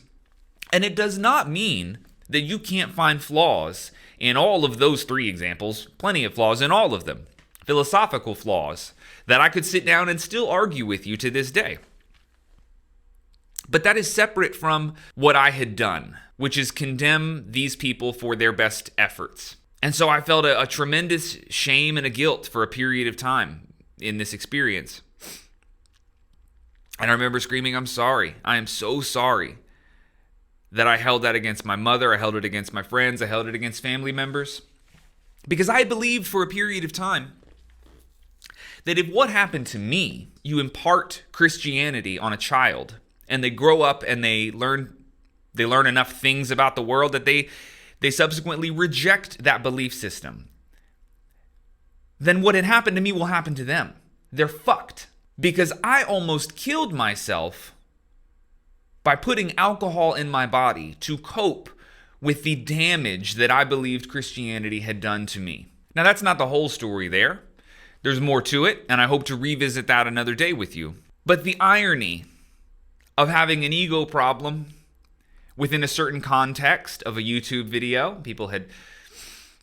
And it does not mean that you can't find flaws in all of those three examples. Plenty of flaws in all of them. Philosophical flaws that I could sit down and still argue with you to this day. But that is separate from what I had done, which is condemn these people for their best efforts. And so I felt a tremendous shame and a guilt for a period of time in this experience. And I remember screaming, I'm sorry. I am so sorry that I held that against my mother. I held it against my friends. I held it against family members. Because I believed for a period of time that if what happened to me, you impart Christianity on a child, and they grow up and they learn enough things about the world that they subsequently reject that belief system, then what had happened to me will happen to them. They're fucked. Because I almost killed myself by putting alcohol in my body to cope with the damage that I believed Christianity had done to me. Now, that's not the whole story there. There's more to it, and I hope to revisit that another day with you. But the irony of having an ego problem within a certain context of a YouTube video, people had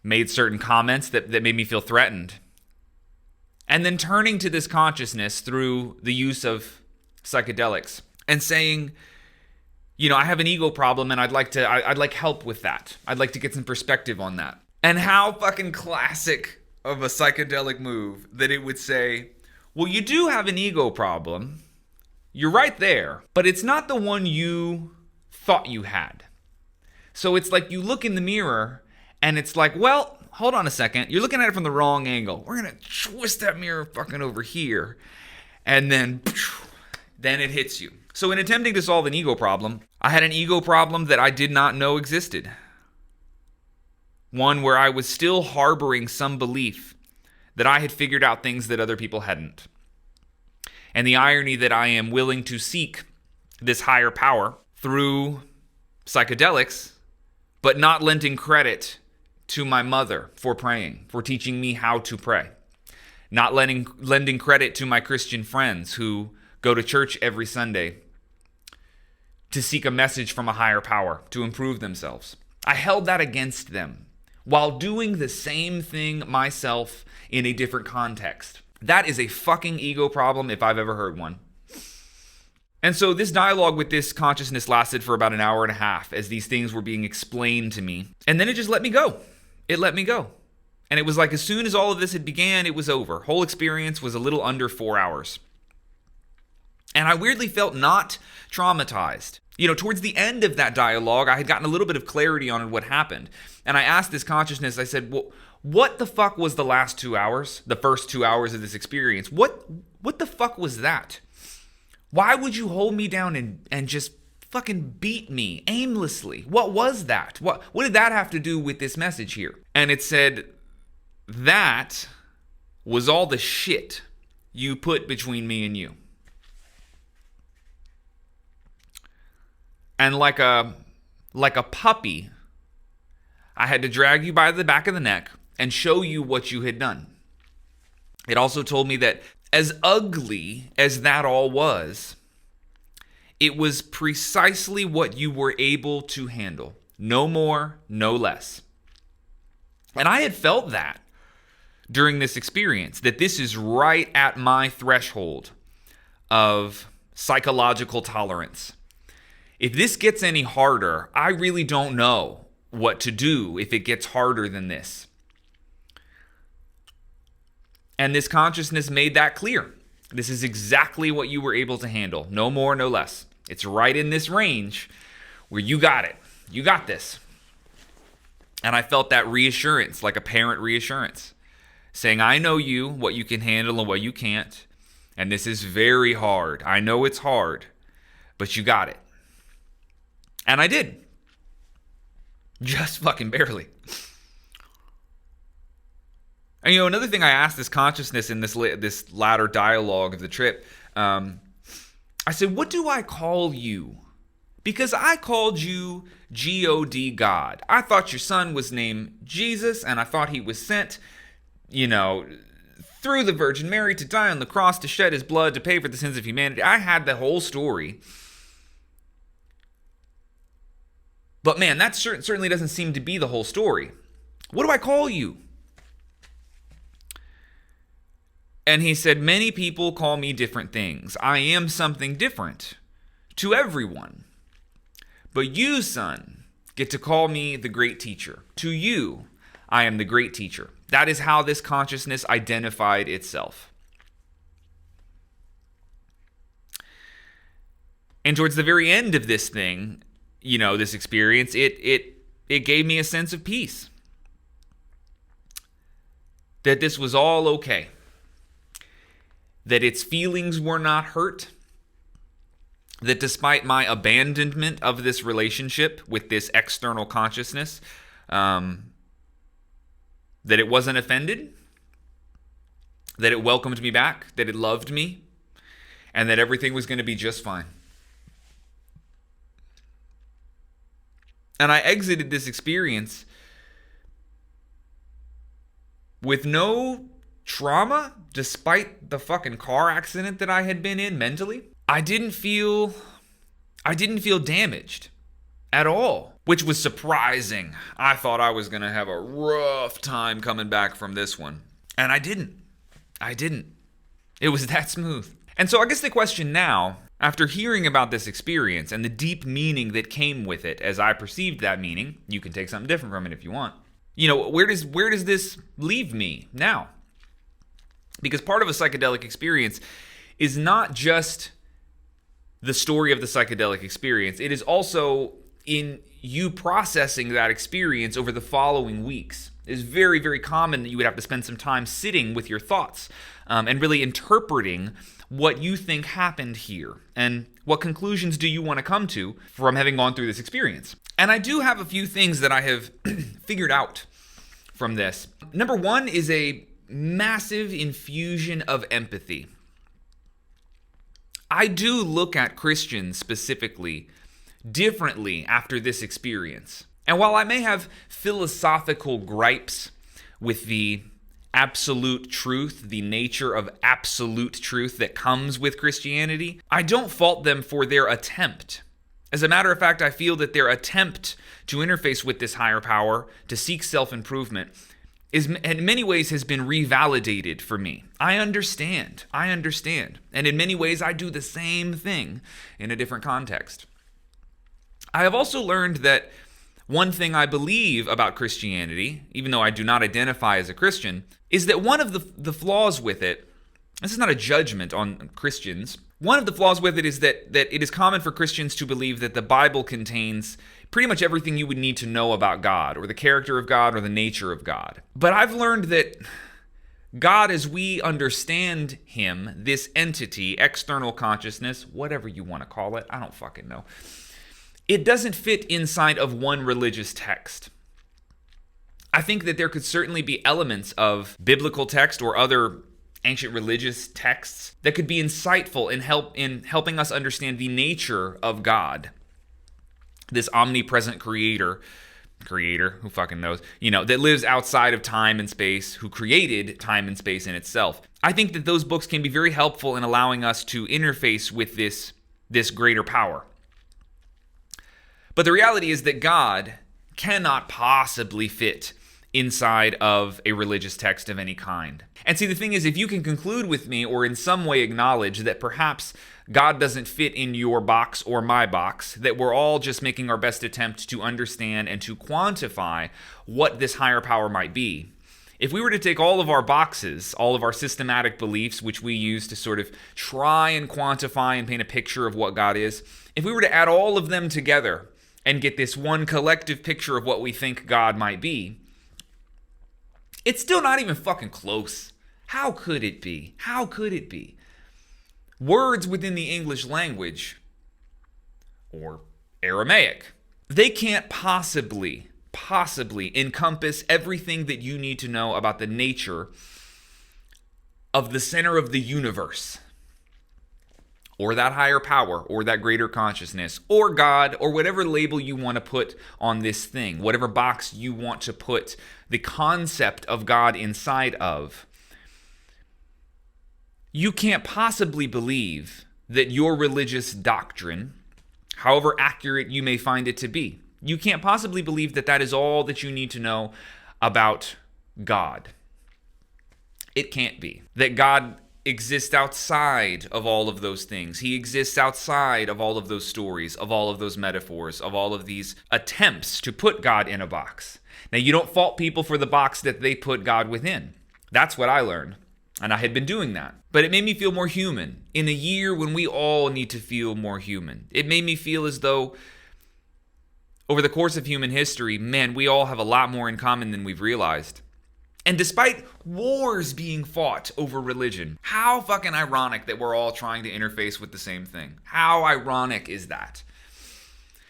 made certain comments that made me feel threatened. And then turning to this consciousness through the use of psychedelics and saying, I have an ego problem and I'd like help with that. I'd like to get some perspective on that. And how fucking classic of a psychedelic move that it would say, well, you do have an ego problem. You're right there, but it's not the one you thought you had. So it's like you look in the mirror and it's like, well, hold on a second. You're looking at it from the wrong angle. We're going to twist that mirror fucking over here. And then it hits you. So in attempting to solve an ego problem, I had an ego problem that I did not know existed. One where I was still harboring some belief that I had figured out things that other people hadn't. And the irony that I am willing to seek this higher power through psychedelics, but not lending credit to my mother for praying, for teaching me how to pray. Not lending credit to my Christian friends who go to church every Sunday to seek a message from a higher power, to improve themselves. I held that against them while doing the same thing myself in a different context. That is a fucking ego problem if I've ever heard one. And so this dialogue with this consciousness lasted for about an hour and a half as these things were being explained to me. And then it just let me go. It let me go. And it was like as soon as all of this had began, it was over. Whole experience was a little under 4 hours. And I weirdly felt not traumatized. Towards the end of that dialogue, I had gotten a little bit of clarity on what happened. And I asked this consciousness, I said, well, what the fuck was the last 2 hours, the first 2 hours of this experience? What the fuck was that? Why would you hold me down and just fucking beat me aimlessly? What was that? What did that have to do with this message here? And it said, that was all the shit you put between me and you. And like a puppy, I had to drag you by the back of the neck and show you what you had done. It also told me that as ugly as that all was, it was precisely what you were able to handle. No more, no less. And I had felt that during this experience, that this is right at my threshold of psychological tolerance. If this gets any harder, I really don't know what to do if it gets harder than this. And this consciousness made that clear. This is exactly what you were able to handle. No more, no less. It's right in this range where you got it. You got this. And I felt that reassurance, like a parent reassurance, saying, I know you, what you can handle and what you can't. And this is very hard. I know it's hard, but you got it. And I did. Just fucking barely. And another thing I asked this consciousness in this latter dialogue of the trip, I said, what do I call you? Because I called you G-O-D, God. I thought your son was named Jesus, and I thought he was sent, through the Virgin Mary to die on the cross, to shed his blood, to pay for the sins of humanity. I had the whole story. But man, that certainly doesn't seem to be the whole story. What do I call you? And he said, many people call me different things. I am something different to everyone. But you, son, get to call me the great teacher. To you, I am the great teacher. That is how this consciousness identified itself. And towards the very end of this thing, this experience, it gave me a sense of peace. That this was all okay. That its feelings were not hurt. That despite my abandonment of this relationship with this external consciousness, that it wasn't offended. That it welcomed me back. That it loved me. And that everything was going to be just fine. And I exited this experience with no trauma, despite the fucking car accident that I had been in mentally. I didn't feel damaged at all, which was surprising. I thought I was going to have a rough time coming back from this one. And I didn't. It was that smooth. And so I guess the question now, after hearing about this experience and the deep meaning that came with it as I perceived that meaning, you can take something different from it if you want. Where does this leave me now? Because part of a psychedelic experience is not just the story of the psychedelic experience. It is also in you processing that experience over the following weeks. It is very, very common that you would have to spend some time sitting with your thoughts and really interpreting what you think happened here and what conclusions do you want to come to from having gone through this experience. And I do have a few things that I have figured out from this. Number one is a massive infusion of empathy. I do look at Christians specifically differently after this experience. And while I may have philosophical gripes with the absolute truth, the nature of absolute truth that comes with Christianity, I don't fault them for their attempt. As a matter of fact, I feel that their attempt to interface with this higher power, to seek self-improvement, in many ways has been revalidated for me. I understand. And in many ways, I do the same thing in a different context. I have also learned that one thing I believe about Christianity, even though I do not identify as a Christian, is that one of the flaws with it, this is not a judgment on Christians, one of the flaws with it is that it is common for Christians to believe that the Bible contains pretty much everything you would need to know about God, or the character of God, or the nature of God. But I've learned that God, as we understand him, this entity, external consciousness, whatever you want to call it, I don't fucking know, it doesn't fit inside of one religious text. I think that there could certainly be elements of biblical text or other ancient religious texts that could be insightful in helping us understand the nature of God. This omnipresent creator, who fucking knows, that lives outside of time and space, who created time and space in itself. I think that those books can be very helpful in allowing us to interface with this greater power. But the reality is that God cannot possibly fit inside of a religious text of any kind. And see, the thing is, if you can conclude with me or in some way acknowledge that perhaps God doesn't fit in your box or my box, that we're all just making our best attempt to understand and to quantify what this higher power might be. If we were to take all of our boxes, all of our systematic beliefs, which we use to sort of try and quantify and paint a picture of what God is, if we were to add all of them together and get this one collective picture of what we think God might be, it's still not even fucking close. How could it be? How could it be? Words within the English language, or Aramaic, they can't possibly encompass everything that you need to know about the nature of the center of the universe, or that higher power, or that greater consciousness, or God, or whatever label you want to put on this thing, whatever box you want to put the concept of God inside of. You can't possibly believe that your religious doctrine, however accurate you may find it to be, you can't possibly believe that that is all that you need to know about God. It can't be. That God exists outside of all of those things. He exists outside of all of those stories, of all of those metaphors, of all of these attempts to put God in a box. Now, you don't fault people for the box that they put God within. That's what I learned. And I had been doing that. But it made me feel more human. In a year when we all need to feel more human. It made me feel as though over the course of human history, man, we all have a lot more in common than we've realized. And despite wars being fought over religion, how fucking ironic that we're all trying to interface with the same thing. How ironic is that?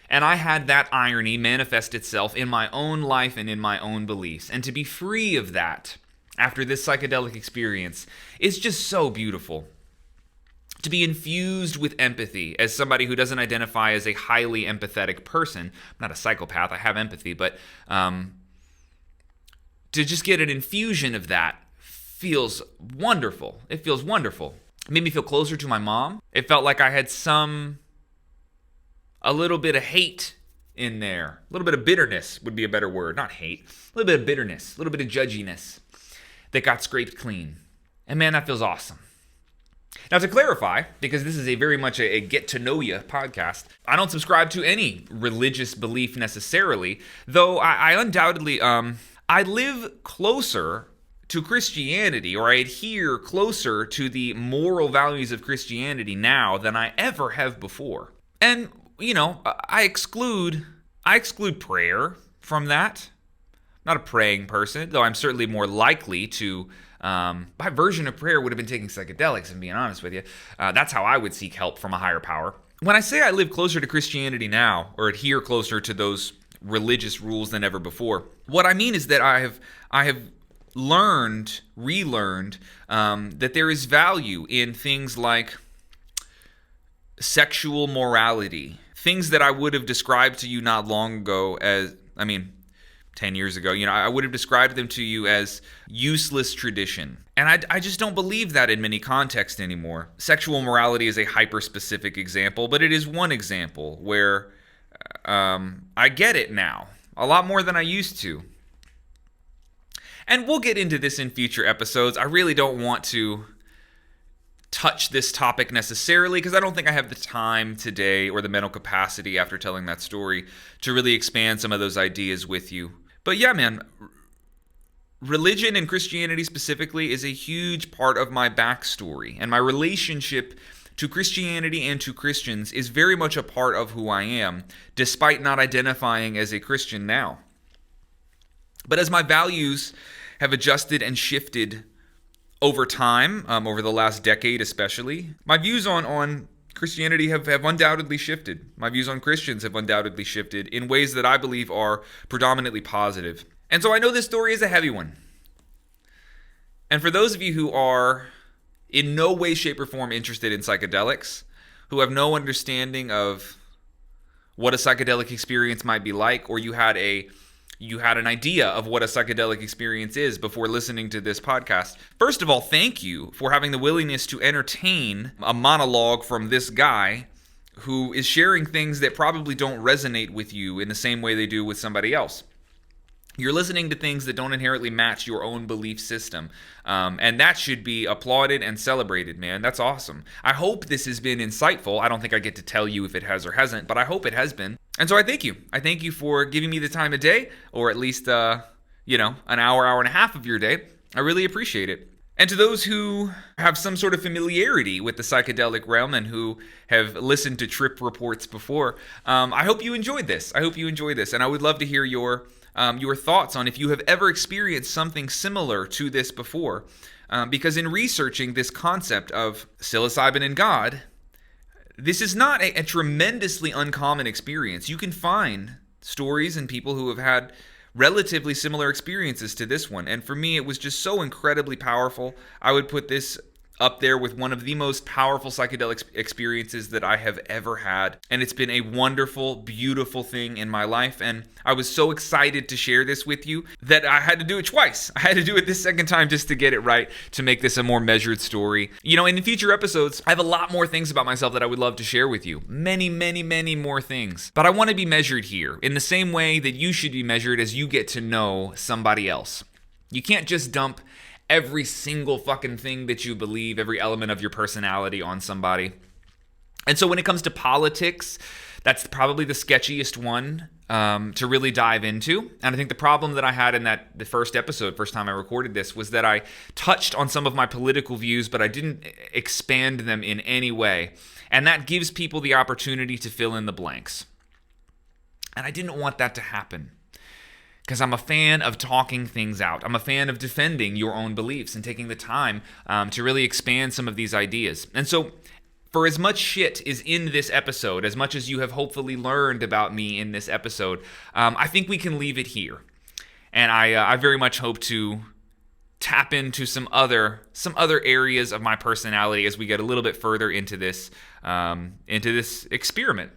And I had that irony manifest itself in my own life and in my own beliefs. And to be free of that after this psychedelic experience is just so beautiful. To be infused with empathy as somebody who doesn't identify as a highly empathetic person. I'm not a psychopath, I have empathy, but to just get an infusion of that feels wonderful. It feels wonderful. It made me feel closer to my mom. It felt like I had a little bit of hate in there. A little bit of bitterness would be a better word. Not hate. A little bit of bitterness. A little bit of judginess that got scraped clean. And man, that feels awesome. Now, to clarify, because this is a very much a get-to-know-you podcast, I don't subscribe to any religious belief necessarily, though I undoubtedly, I live closer to Christianity, or I adhere closer to the moral values of Christianity now than I ever have before. And, I exclude prayer from that. I'm not a praying person, though I'm certainly more likely to, my version of prayer would have been taking psychedelics, and being honest with you. That's how I would seek help from a higher power. When I say I live closer to Christianity now, or adhere closer to those religious rules than ever before, what I mean is that I have relearned that there is value in things like sexual morality, things that I would have described to you not long ago as, 10 years ago, I would have described them to you as useless tradition. And I just don't believe that in many contexts anymore. Sexual morality is a hyper-specific example, but it is one example where I get it now, a lot more than I used to. And we'll get into this in future episodes. I really don't want to touch this topic necessarily because I don't think I have the time today or the mental capacity after telling that story to really expand some of those ideas with you. But yeah, man, religion and Christianity specifically is a huge part of my backstory, and my relationship to Christianity and to Christians is very much a part of who I am, despite not identifying as a Christian now. But as my values have adjusted and shifted over time, over the last decade especially, my views on Christianity have undoubtedly shifted. My views on Christians have undoubtedly shifted in ways that I believe are predominantly positive. And so I know this story is a heavy one. And for those of you who are in no way, shape, or form interested in psychedelics, who have no understanding of what a psychedelic experience might be like, or you had an idea of what a psychedelic experience is before listening to this podcast. First of all, thank you for having the willingness to entertain a monologue from this guy who is sharing things that probably don't resonate with you in the same way they do with somebody else. You're listening to things that don't inherently match your own belief system. And that should be applauded and celebrated, man. That's awesome. I hope this has been insightful. I don't think I get to tell you if it has or hasn't, but I hope it has been. And so I thank you. I thank you for giving me the time of day, or at least, an hour and a half of your day. I really appreciate it. And to those who have some sort of familiarity with the psychedelic realm and who have listened to trip reports before, I hope you enjoyed this. And I would love to hear your thoughts on if you have ever experienced something similar to this before. Because in researching this concept of psilocybin and God, this is not a tremendously uncommon experience. You can find stories and people who have had relatively similar experiences to this one. And for me, it was just so incredibly powerful. I would put this up there with one of the most powerful psychedelic experiences that I have ever had. And it's been a wonderful, beautiful thing in my life. And I was so excited to share this with you that I had to do it twice. I had to do it this second time just to get it right, to make this a more measured story. And in future episodes, I have a lot more things about myself that I would love to share with you. Many, many, many more things. But I want to be measured here in the same way that you should be measured as you get to know somebody else. You can't just dump every single fucking thing that you believe, every element of your personality on somebody. And so when it comes to politics, that's probably the sketchiest one to really dive into. And I think the problem that I had in the first time I recorded this, was that I touched on some of my political views, but I didn't expand them in any way. And that gives people the opportunity to fill in the blanks. And I didn't want that to happen, because I'm a fan of talking things out. I'm a fan of defending your own beliefs and taking the time to really expand some of these ideas. And so for as much shit is in this episode, as much as you have hopefully learned about me in this episode, I think we can leave it here. And I very much hope to tap into some other areas of my personality as we get a little bit further into this experiment.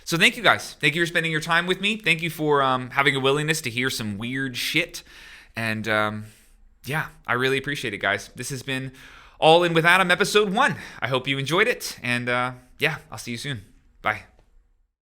So thank you guys. Thank you for spending your time with me. Thank you for having a willingness to hear some weird shit. And I really appreciate it, guys. This has been All In with Adam, episode 1. I hope you enjoyed it. And I'll see you soon. Bye.